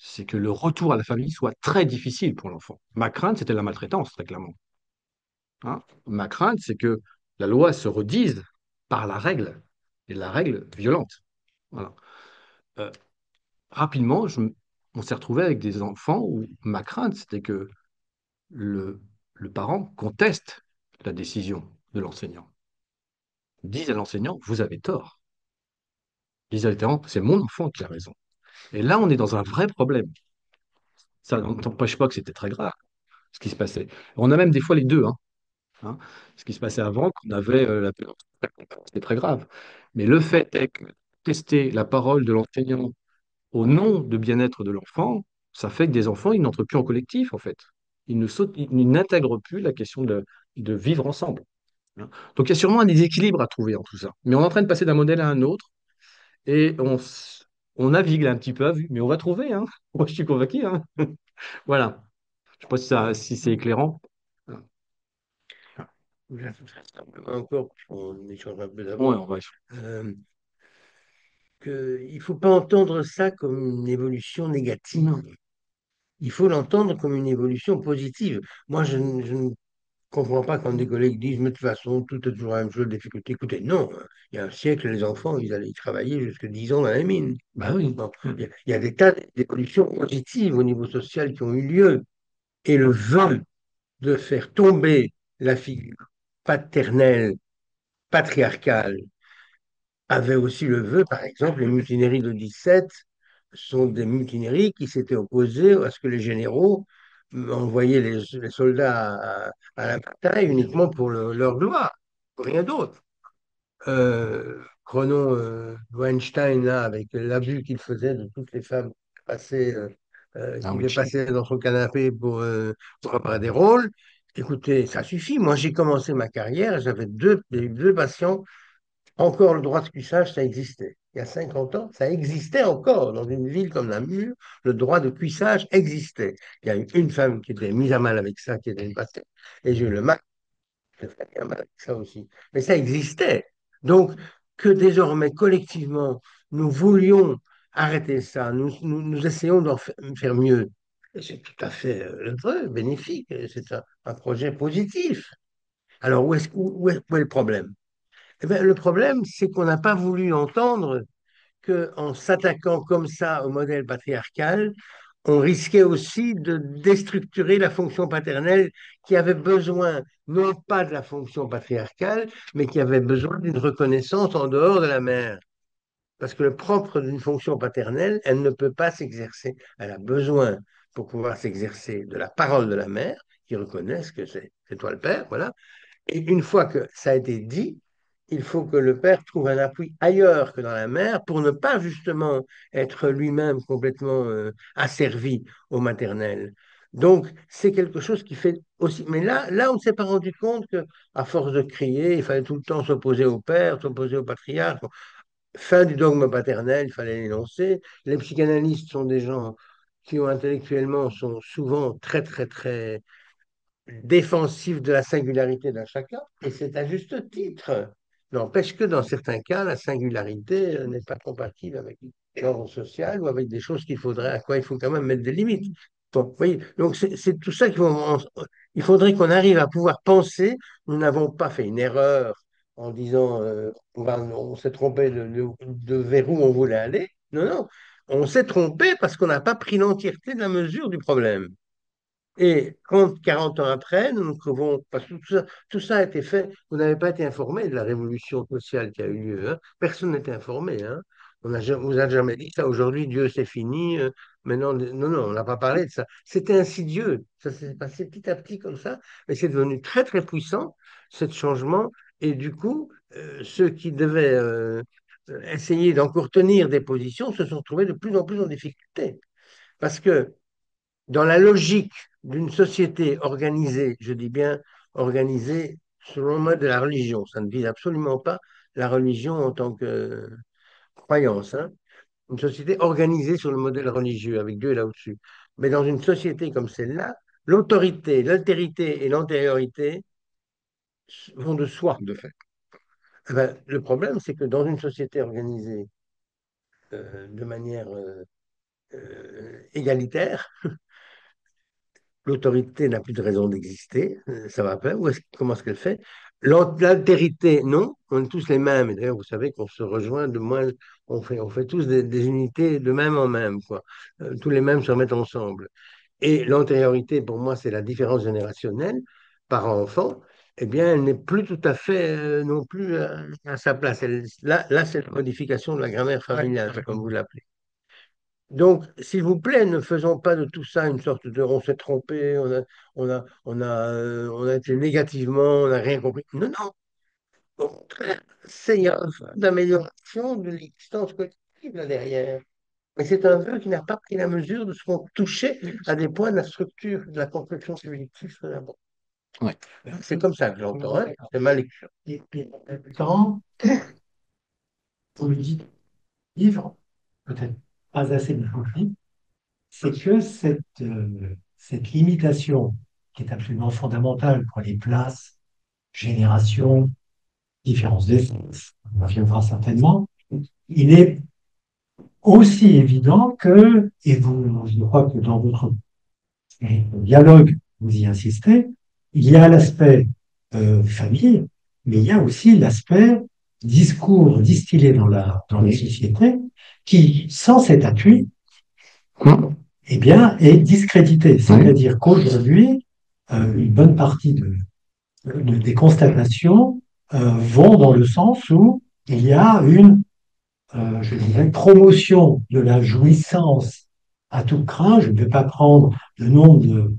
c'est que le retour à la famille soit très difficile pour l'enfant. Ma crainte, c'était la maltraitance, très clairement. Hein. Ma crainte, c'est que la loi se redise par la règle, et la règle violente. Voilà. Euh, rapidement, on s'est retrouvé avec des enfants où ma crainte, c'était que le, le parent conteste la décision de l'enseignant. Dise à l'enseignant, vous avez tort. Dise à l'enseignant, c'est mon enfant qui a raison. Et là, on est dans un vrai problème. Ça n'empêche pas que c'était très grave, ce qui se passait. On a même des fois les deux, hein. Hein. Ce qui se passait avant, qu'on avait c'était très grave. Mais le fait est que tester la parole de l'enseignant au nom de bien-être de l'enfant, ça fait que des enfants, ils n'entrent plus en collectif, en fait. Ils n'intègrent plus la question de vivre ensemble. Hein. Donc il y a sûrement un déséquilibre à trouver en tout ça. Mais on est en train de passer d'un modèle à un autre et on navigue là un petit peu à vue, mais on va trouver, hein. Moi, je suis convaincu, hein. Voilà. Je ne sais pas si c'est éclairant. Encore, on échange un peu Ouais, d'avant, on va. euh, qu'il ne faut pas entendre ça comme une évolution négative. Non. Il faut l'entendre comme une évolution positive. Moi, je ne comprends pas quand des collègues disent, mais de toute façon, tout est toujours la même chose, difficulté. Écoutez, non, hein. Il y a un siècle, les enfants, ils allaient travailler jusqu'à 10 ans dans les mines. Bah oui. Bon, il y a des tas d'évolutions positives au niveau social qui ont eu lieu. Et le vœu de faire tomber la figure paternelle, patriarcale, avait aussi le vœu, par exemple, les mutineries de 17 sont des mutineries qui s'étaient opposées à ce que les généraux envoyaient les soldats à la bataille uniquement pour leur gloire, pour rien d'autre. Prenons Weinstein là, avec l'abus qu'il faisait de toutes les femmes Ah qui oui. passaient dans son canapé pour préparer des rôles. Écoutez, ça suffit. Moi, j'ai commencé ma carrière, j'avais deux patients. Encore le droit de cuissage, ça existait. Il y a 50 ans, ça existait encore. Dans une ville comme Namur, le droit de cuissage existait. Il y a eu une femme qui était mise à mal avec ça, qui était une patiente. Et j'ai eu le mal de faire mal avec ça aussi. Mais ça existait. Donc, que désormais, collectivement, nous voulions arrêter ça, nous essayons d'en faire mieux. Et c'est tout à fait heureux, bénéfique. C'est un projet positif. Alors, où est le problème? Eh bien, le problème, c'est qu'on n'a pas voulu entendre qu'en s'attaquant comme ça au modèle patriarcal, on risquait aussi de déstructurer la fonction paternelle qui avait besoin non pas de la fonction patriarcale, mais qui avait besoin d'une reconnaissance en dehors de la mère. Parce que le propre d'une fonction paternelle, elle ne peut pas s'exercer. Elle a besoin, pour pouvoir s'exercer, de la parole de la mère, qui reconnaisse que c'est toi le père, voilà. Et une fois que ça a été dit, il faut que le père trouve un appui ailleurs que dans la mère pour ne pas justement être lui-même complètement asservi au maternel. Donc, c'est quelque chose qui fait aussi. Mais là, on ne s'est pas rendu compte que, à force de crier, il fallait tout le temps s'opposer au père, s'opposer au patriarche. Bon, fin du dogme paternel, il fallait l'énoncer. Les psychanalystes sont des gens qui ont intellectuellement sont souvent très, très, très défensif de la singularité d'un chacun, et c'est à juste titre. N'empêche que dans certains cas, la singularité n'est pas compatible avec l'ordre social ou avec des choses à quoi il faut quand même mettre des limites. Bon, vous voyez, donc c'est tout ça il faudrait qu'on arrive à pouvoir penser. Nous n'avons pas fait une erreur en disant on s'est trompé de vers où on voulait aller. Non, non, on s'est trompé parce qu'on n'a pas pris l'entièreté de la mesure du problème. Et 30, 40 ans après, nous nous trouvons, parce que tout ça a été fait, vous n'avez pas été informé de la révolution sociale qui a eu lieu, hein. Personne n'était informé, hein. On vous a jamais dit ça aujourd'hui, Dieu c'est fini. Maintenant, non, non, on n'a pas parlé de ça. C'était insidieux. Ça s'est passé petit à petit comme ça, mais c'est devenu très, très puissant, ce changement. Et du coup, ceux qui devaient essayer d'encore tenir des positions se sont retrouvés de plus en plus en difficulté. Parce que dans la logique d'une société organisée, je dis bien organisée selon le mode de la religion, ça ne vise absolument pas la religion en tant que croyance, hein. Une société organisée sur le modèle religieux, avec Dieu là au-dessus. Mais dans une société comme celle-là, l'autorité, l'altérité et l'antériorité vont de soi, de fait. Eh ben, le problème, c'est que dans une société organisée de manière égalitaire, l'autorité n'a plus de raison d'exister, ça va pas, comment est-ce qu'elle fait? L'altérité, non, on est tous les mêmes, et d'ailleurs vous savez qu'on se rejoint de moins, on fait tous des unités de même en même, quoi. Tous les mêmes se remettent ensemble. Et l'antériorité, pour moi, c'est la différence générationnelle, parent-enfant, eh bien, elle n'est plus tout à fait non plus à sa place. Là, c'est la modification de la grammaire familiale, comme vous l'appelez. Donc, s'il vous plaît, ne faisons pas de tout ça une sorte de on s'est trompé, on a été négativement, on n'a rien compris. Non, non, au contraire, c'est un vœu d'amélioration de l'existence collective là derrière. Mais c'est un vœu qui n'a pas pris la mesure de ce qu'on touchait à des points de la structure, de la construction civilistique. Ouais. C'est comme ça que j'entends, hein. C'est ma lecture. Et en même temps, vous le dites, livre, peut-être pas assez bien compris, c'est que cette limitation qui est absolument fondamentale pour les places, générations, différences d'essence, on reviendra certainement, il est aussi évident que, et vous, je crois que dans votre dialogue, vous y insistez, il y a l'aspect famille, mais il y a aussi l'aspect discours distillé dans la société qui, sans cet appui, eh bien, est discrédité. C'est-à-dire qu'aujourd'hui, une bonne partie des constatations vont dans le sens où il y a une, je dirais, promotion de la jouissance à tout craint. Je ne vais pas prendre le nombre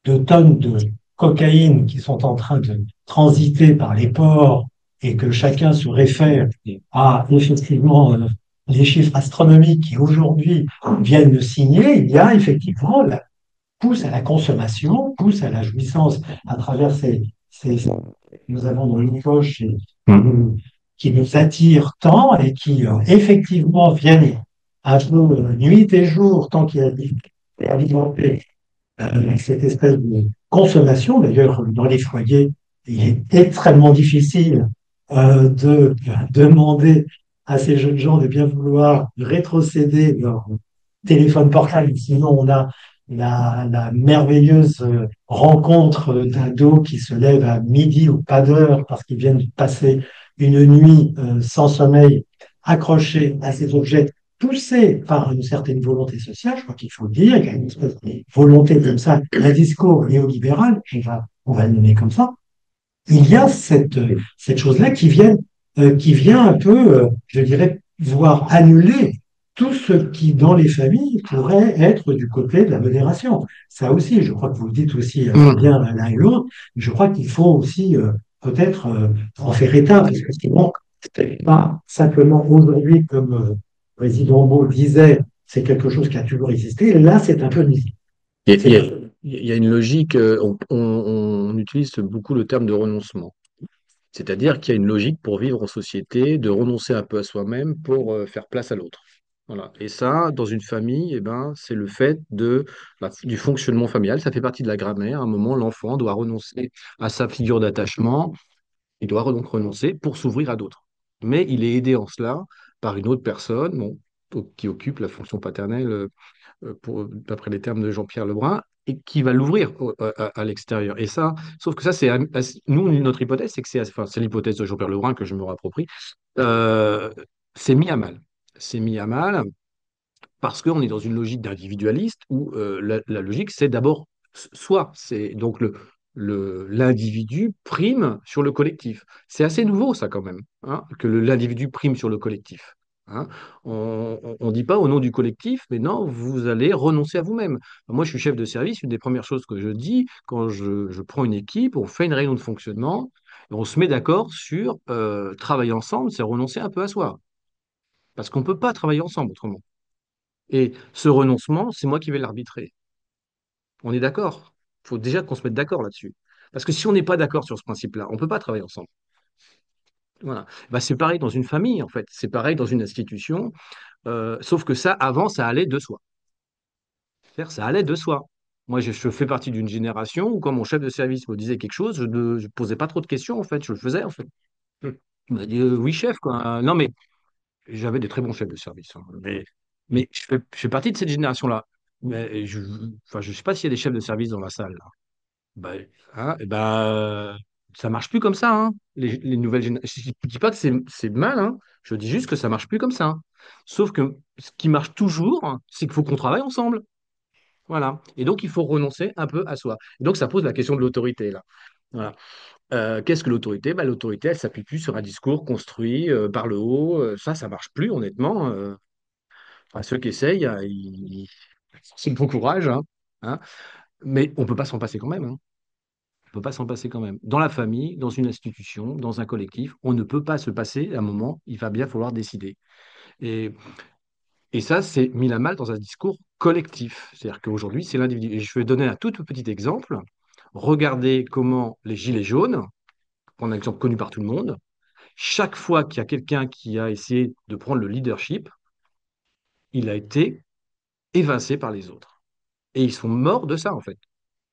de tonnes de cocaïne qui sont en train de transiter par les ports et que chacun se réfère à effectivement les chiffres astronomiques qui aujourd'hui viennent de signer, il y a effectivement la pousse à la consommation, pousse à la jouissance à travers nous avons dans une poche qui nous attirent tant et qui effectivement viennent un peu nuit et jour tant qu'il y a alimenté cette espèce de consommation. D'ailleurs, dans les foyers, il est extrêmement difficile de demander à ces jeunes gens de bien vouloir rétrocéder leur téléphone portable. Sinon, on a la merveilleuse rencontre d'ados qui se lèvent à midi ou pas d'heure parce qu'ils viennent de passer une nuit sans sommeil, accrochés à ces objets poussé par une certaine volonté sociale, je crois qu'il faut le dire, il y a une espèce de volonté comme ça, un discours néolibéral, on va le nommer comme ça, il y a cette chose-là qui vient un peu, je dirais, voir annuler tout ce qui, dans les familles, pourrait être du côté de la modération. Ça aussi, je crois que vous le dites aussi bien l'un et l'autre, mais je crois qu'il faut aussi peut-être en faire état, parce que sinon, c'est pas simplement aujourd'hui, comme le président Beau disait, c'est quelque chose qui a toujours existé. Là, c'est un peu nouveau. Il y a une logique, on utilise beaucoup le terme de renoncement. C'est-à-dire qu'il y a une logique pour vivre en société, de renoncer un peu à soi-même pour faire place à l'autre. Voilà. Et ça, dans une famille, eh ben, c'est le fait du fonctionnement familial. Ça fait partie de la grammaire. À un moment, l'enfant doit renoncer à sa figure d'attachement. Il doit donc renoncer pour s'ouvrir à d'autres. Mais il est aidé en cela par une autre personne, bon, qui occupe la fonction paternelle, d'après les termes de Jean-Pierre Lebrun, et qui va l'ouvrir à l'extérieur. Et ça, sauf que ça, nous, notre hypothèse, c'est que enfin, c'est l'hypothèse de Jean-Pierre Lebrun que je me rapproprie, euh, c'est mis à mal. C'est mis à mal parce qu'on est dans une logique d'individualiste où la logique, c'est d'abord soi. C'est donc l'individu prime sur le collectif. C'est assez nouveau, ça, quand même, hein, que l'individu prime sur le collectif. Hein. On ne dit pas au nom du collectif, mais non, vous allez renoncer à vous-même. Moi, je suis chef de service. Une des premières choses que je dis quand je prends une équipe, on fait une réunion de fonctionnement, et on se met d'accord sur travailler ensemble, c'est renoncer un peu à soi. Parce qu'on ne peut pas travailler ensemble autrement. Et ce renoncement, c'est moi qui vais l'arbitrer. On est d'accord? Il faut déjà qu'on se mette d'accord là-dessus. Parce que si on n'est pas d'accord sur ce principe-là, on ne peut pas travailler ensemble. Voilà. Bah, c'est pareil dans une famille, en fait. C'est pareil dans une institution. Sauf que ça, avant, ça allait de soi. C'est-à-dire, ça allait de soi. Moi, je fais partie d'une génération où, quand mon chef de service me disait quelque chose, je ne posais pas trop de questions, en fait. Je le faisais, en fait. Il m'a dit, oui, chef, quoi. Non, mais j'avais des très bons chefs de service, hein. Mais je fais partie de cette génération-là. Mais enfin, je sais pas s'il y a des chefs de service dans la salle, là. Bah, et ça marche plus comme ça, hein. Les nouvelles générations. Je ne dis pas que c'est mal, hein. Je dis juste que ça marche plus comme ça, hein. Sauf que ce qui marche toujours, hein, c'est qu'il faut qu'on travaille ensemble. Voilà. Et donc, il faut renoncer un peu à soi. Et donc, ça pose la question de l'autorité, là. Voilà. Qu'est-ce que l'autorité? Bah, l'autorité, elle s'appuie plus sur un discours construit par le haut. Ça marche plus, honnêtement. Enfin, ceux qui essayent, c'est bon courage, hein. Hein. Mais on peut pas s'en passer quand même, hein. On peut pas s'en passer quand même. Dans la famille, dans une institution, dans un collectif, on ne peut pas se passer. À un moment, il va bien falloir décider. Et, et ça, c'est mis à mal dans un discours collectif. C'est-à-dire qu'aujourd'hui, c'est l'individu. Et je vais donner un tout petit exemple. Regardez comment les Gilets jaunes, pour prendre un exemple connu par tout le monde, chaque fois qu'il y a quelqu'un qui a essayé de prendre le leadership, il a été évincé par les autres. Et ils sont morts de ça, en fait,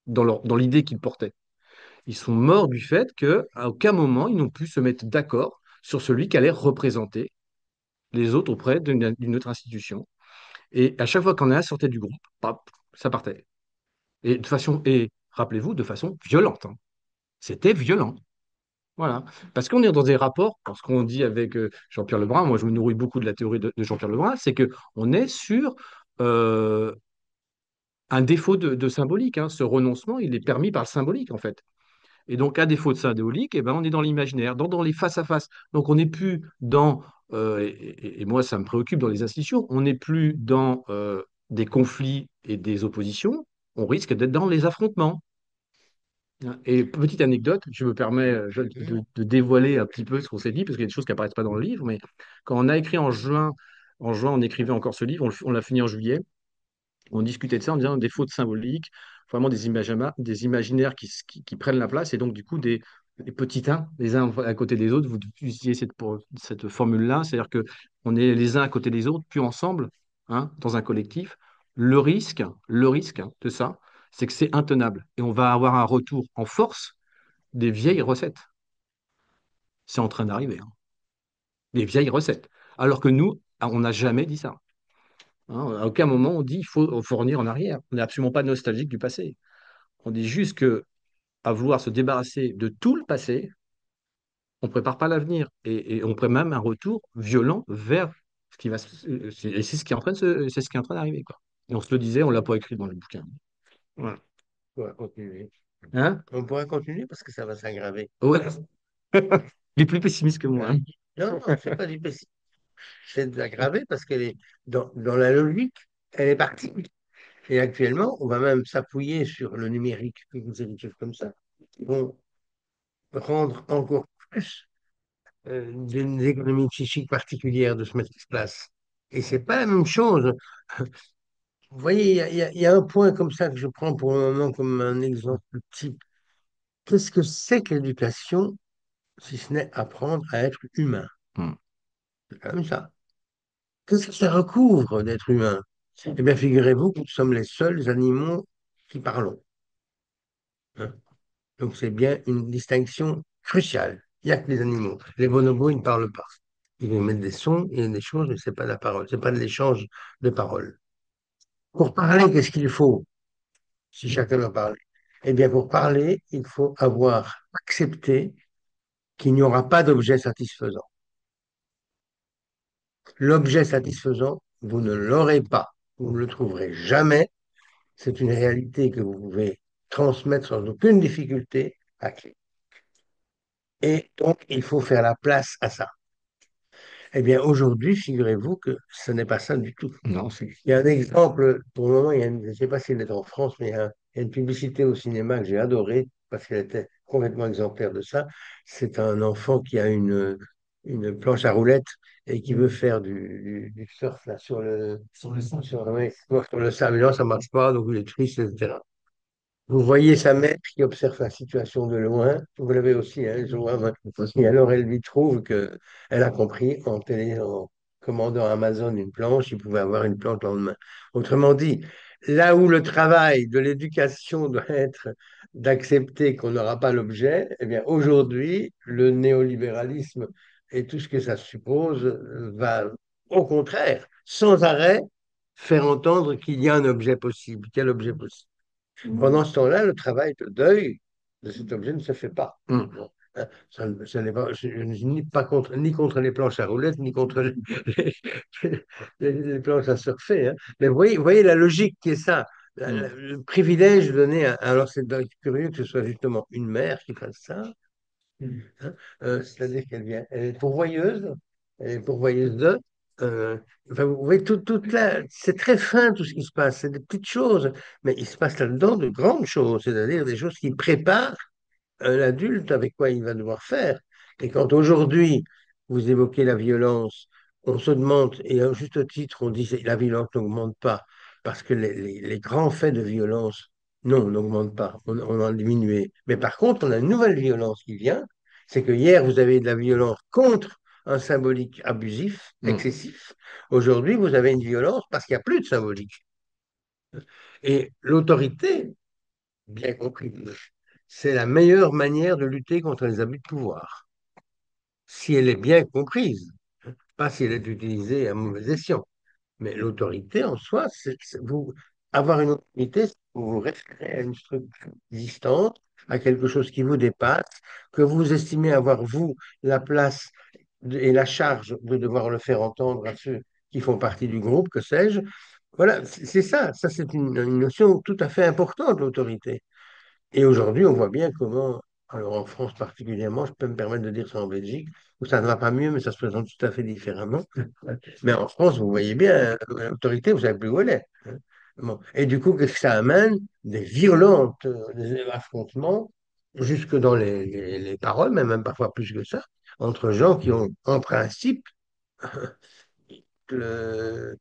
dans l'idée qu'ils portaient. Ils sont morts du fait qu'à aucun moment, ils n'ont pu se mettre d'accord sur celui qui allait représenter les autres auprès d'une autre institution. Et à chaque fois qu'on a un sortait du groupe, pop, ça partait. Et de façon, et rappelez-vous, de façon violente, hein. C'était violent. Voilà. Parce qu'on est dans des rapports, parce qu'on dit avec Jean-Pierre Lebrun, moi je me nourris beaucoup de la théorie de Jean-Pierre Lebrun, c'est qu'on est sur euh, un défaut de symbolique, hein. Ce renoncement, il est permis par le symbolique, en fait. Et donc, à défaut de symbolique, eh ben, on est dans l'imaginaire, dans les face-à-face. Donc, on n'est plus dans, et moi, ça me préoccupe dans les institutions, on n'est plus dans des conflits et des oppositions, on risque d'être dans les affrontements. Et petite anecdote, je me permets de dévoiler un petit peu ce qu'on s'est dit, parce qu'il y a des choses qui apparaissent pas dans le livre, mais quand on a écrit en juin, on écrivait encore ce livre, on l'a fini en juillet, on discutait de ça en disant des fautes symboliques, vraiment des imaginaires qui prennent la place, et donc du coup des petits uns, les uns à côté des autres, vous utilisez cette formule-là, c'est-à-dire que on est les uns à côté des autres, puis ensemble, hein, dans un collectif. Le risque hein, de ça, c'est que c'est intenable, et on va avoir un retour en force des vieilles recettes. C'est en train d'arriver, hein. Des vieilles recettes. Alors que nous, on n'a jamais dit ça, hein. À aucun moment on dit il faut fournir en arrière. On n'est absolument pas nostalgique du passé. On dit juste que à vouloir se débarrasser de tout le passé, on ne prépare pas l'avenir et on prépare même un retour violent vers ce qui va et c'est ce qui est en train c'est ce qui est en train d'arriver quoi. Et on se le disait, on l'a pas écrit dans le bouquin. Voilà. On pourra continuer. Hein? On pourra continuer parce que ça va s'aggraver. Ouais. Il est plus pessimiste que moi, Hein. hein. Non, non, c'est pas du pessimisme. C'est de l'aggraver parce qu'elle est dans la logique, elle est partie. Et actuellement, on va même s'appuyer sur le numérique, que vous avez des choses comme ça, qui vont rendre encore plus d'une économie psychique particulière de se mettre en place. Et c'est pas la même chose. Vous voyez, il y a un point comme ça que je prends pour le moment comme un exemple type. Qu'est-ce que c'est que l'éducation, si ce n'est apprendre à être humain? Hmm. C'est comme ça. Qu'est-ce que ça recouvre d'être humain? Eh bien, figurez-vous que nous sommes les seuls animaux qui parlons, hein. Donc, c'est bien une distinction cruciale. Il n'y a que les animaux. Les bonobos, ils ne parlent pas. Ils vont mettre des sons et des choses, mais ce n'est pas de la parole. Ce n'est pas de l'échange de paroles. Pour parler, qu'est-ce qu'il faut, si chacun doit parler? Eh bien, pour parler, il faut avoir accepté qu'il n'y aura pas d'objet satisfaisant. L'objet satisfaisant, vous ne l'aurez pas. Vous ne le trouverez jamais. C'est une réalité que vous pouvez transmettre sans aucune difficulté à qui. Et donc, il faut faire la place à ça. Eh bien, aujourd'hui, figurez-vous que ce n'est pas ça du tout. Non, c'est Il y a un exemple, pour le moment, je ne sais pas s'il est en France, mais il y a une publicité au cinéma que j'ai adorée parce qu'elle était complètement exemplaire de ça. C'est un enfant qui a une planche à roulettes et qui veut faire du surf là, sur le sable. Oui, sur le sable. Et non, ça ne marche pas, donc il est triste, etc. Vous voyez sa mère qui observe la situation de loin. Vous l'avez aussi, hein, je vois. Et alors, elle lui trouve que elle a compris en commandant Amazon une planche, il pouvait avoir une planche le lendemain. Autrement dit, là où le travail de l'éducation doit être d'accepter qu'on n'aura pas l'objet, eh bien, aujourd'hui, le néolibéralisme et tout ce que ça suppose va, au contraire, sans arrêt, faire entendre qu'il y a un objet possible, quel objet possible. Pendant ce temps-là, le travail de deuil de cet objet ne se fait pas. Mm. Bon, hein, ça n'est pas, je ne suis ni contre les planches à roulettes, ni contre les planches à surfer. Hein. Mais vous voyez la logique qui est ça. Le privilège donné alors c'est curieux que ce soit justement une mère qui fasse ça. Hein. C'est-à-dire elle est pourvoyeuse, de. Enfin, vous voyez, tout là, c'est très fin tout ce qui se passe, c'est des petites choses, mais il se passe là-dedans de grandes choses, c'est-à-dire des choses qui préparent un adulte avec quoi il va devoir faire. Et quand aujourd'hui, vous évoquez la violence, on se demande, et à juste titre, on dit que la violence n'augmente pas, parce que les grands faits de violence, non, n'augmentent pas, on en a diminué. Mais par contre, on a une nouvelle violence qui vient, c'est que hier, vous avez de la violence contre un symbolique abusif, excessif. Aujourd'hui, vous avez une violence parce qu'il n'y a plus de symbolique. Et l'autorité, bien compris, c'est la meilleure manière de lutter contre les abus de pouvoir, si elle est bien comprise, pas si elle est utilisée à mauvais escient. Mais l'autorité en soi, avoir une autorité, c'est vous vous référez à une structure existante, à quelque chose qui vous dépasse, que vous estimez avoir, vous, la place et la charge de devoir le faire entendre à ceux qui font partie du groupe, que sais-je. Voilà, c'est ça. Ça, c'est une notion tout à fait importante, l'autorité. Et aujourd'hui, on voit bien comment, alors en France particulièrement, je peux me permettre de dire ça en Belgique, où ça ne va pas mieux, mais ça se présente tout à fait différemment. Mais en France, vous voyez bien, l'autorité, vous savez plus où elle est. Hein. Bon. Et du coup, qu'est-ce que ça amène? Des violentes des affrontements, jusque dans les paroles, mais même parfois plus que ça, entre gens qui ont, en principe, le,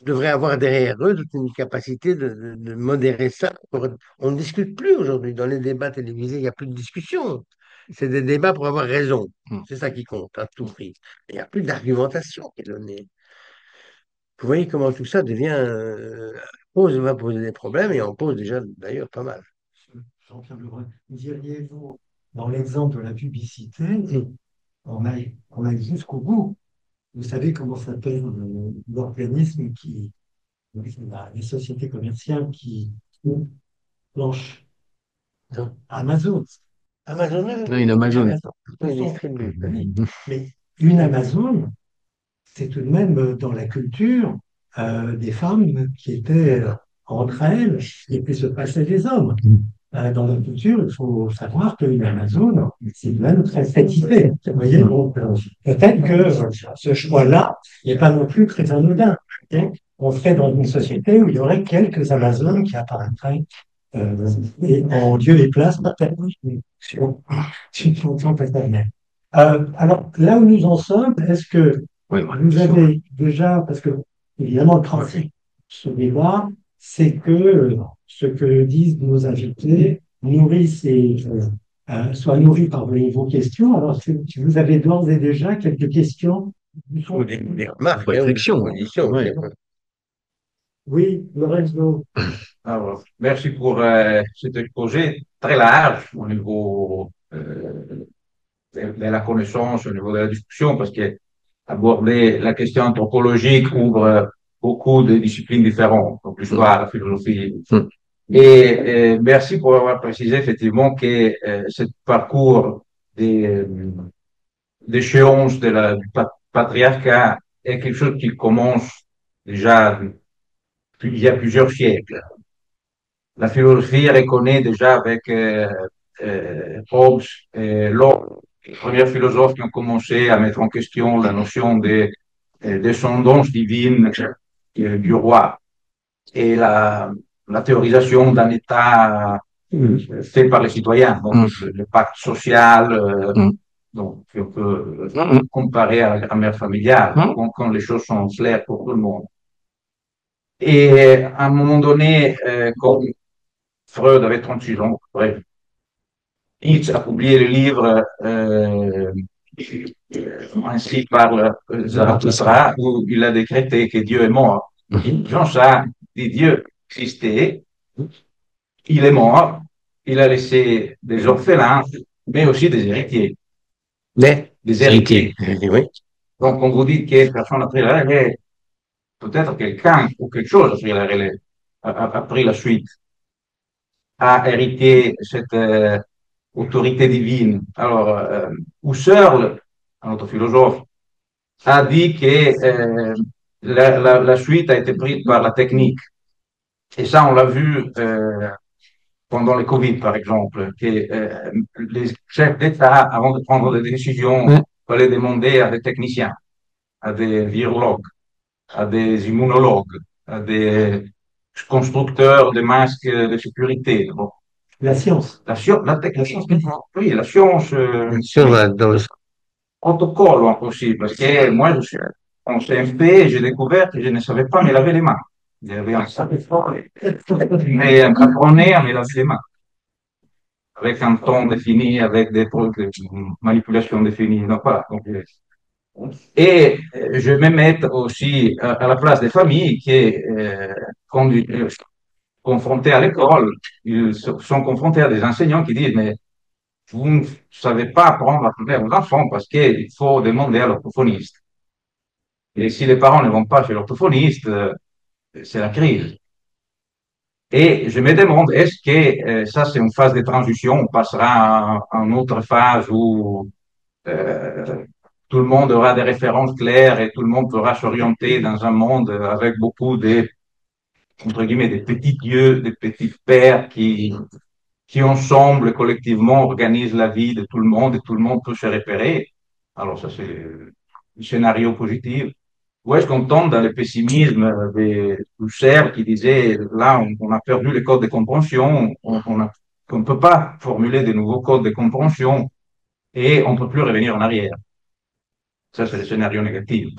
devraient avoir derrière eux toute une capacité de modérer ça. On ne discute plus aujourd'hui. Dans les débats télévisés, il n'y a plus de discussion. C'est des débats pour avoir raison. C'est ça qui compte, à tout prix. Il n'y a plus d'argumentation qui est donnée. Vous voyez comment tout ça devient, va poser des problèmes et en pose déjà d'ailleurs pas mal. Jean-Pierre Lebrun, diriez-vous, dans l'exemple de la publicité, on a jusqu'au bout. Vous savez comment s'appelle l'organisme les sociétés commerciales qui planchent Non. Amazon. Amazon, Oui, une Amazon. oui, distribue. Mais une Amazon, c'est tout de même dans la culture des femmes qui étaient entre elles et puis se passaient des hommes. Dans la culture, il faut savoir qu'une Amazon, c'est même très féticité. Vous voyez, donc peut-être que ce choix-là n'est pas non plus très anodin. Okay, on serait dans une société où il y aurait quelques Amazones qui apparaîtraient et en lieu et place peut-être sur une fonction paternelle. Alors là où nous en sommes, est-ce que vous avez déjà, parce que évidemment le principe de ce débat, c'est que ce que disent nos invités nourrissent et soient nourris par vos questions. Alors si vous avez d'ores et déjà quelques questions. Ou des remarques, réflexions. des propositions. Ouais. Oui, Lorenzo. Alors, merci pour cet exposé très large au niveau de la connaissance, au niveau de la discussion, parce que aborder la question anthropologique ouvre beaucoup de disciplines différentes, donc l'histoire, la philosophie. Et merci pour avoir précisé effectivement que ce parcours d'échéance du patriarcat est quelque chose qui commence déjà il y a plusieurs siècles. La philosophie reconnaît déjà avec Hobbes et Locke, les premiers philosophes qui ont commencé à mettre en question la notion de descendance divine du roi et la théorisation d'un État fait par les citoyens, donc le pacte social, donc on peut comparer à la grammaire familiale, quand les choses sont claires pour tout le monde. Et à un moment donné, comme Freud avait 36 ans, bref, Nietzsche a publié le livre ainsi par Zarathustra, où il a décrété que Dieu est mort. Jean-Jacques dit Dieu existait, il est mort, il a laissé des orphelins, mais aussi des héritiers. Mais Des héritiers. oui. Donc, on vous dit que personne n'a pris la relève, peut-être quelqu'un ou quelque chose a pris la relève, a pris la suite, a hérité cette autorité divine. Alors, Husserl, un autre philosophe, a dit que la suite a été prise par la technique. Et ça, on l'a vu pendant le Covid, par exemple, que les chefs d'État, avant de prendre des décisions, il fallait demander à des techniciens, à des virologues, à des immunologues, à des constructeurs de masques de sécurité. Bon. La science. La science, oui, la science, Sur dans protocole aussi, parce que moi, je suis en CMP, j'ai découvert que je ne savais pas me laver les mains. J'avais un sac mais apprenez à me laver les mains. Avec un ton défini, avec des trucs, manipulations définies. Donc, voilà. Donc, et je me mets aussi à la place des familles qui, quand, confrontés à l'école, ils sont confrontés à des enseignants qui disent, mais vous ne savez pas apprendre à parler aux enfants parce qu'il faut demander à l'orthophoniste. Et si les parents ne vont pas chez l'orthophoniste, c'est la crise. Et je me demande, est-ce que ça, c'est une phase de transition, on passera à une autre phase où tout le monde aura des références claires et tout le monde pourra s'orienter dans un monde avec beaucoup de, entre guillemets, des petits dieux, des petits pères qui ensemble, collectivement, organisent la vie de tout le monde et tout le monde peut se repérer. Alors ça, c'est le scénario positif. Ou est-ce qu'on tombe dans le pessimisme de Husserl qui disait, là, on a perdu les codes de compréhension, on ne peut pas formuler de nouveaux codes de compréhension et on ne peut plus revenir en arrière. Ça, c'est le scénario négatif.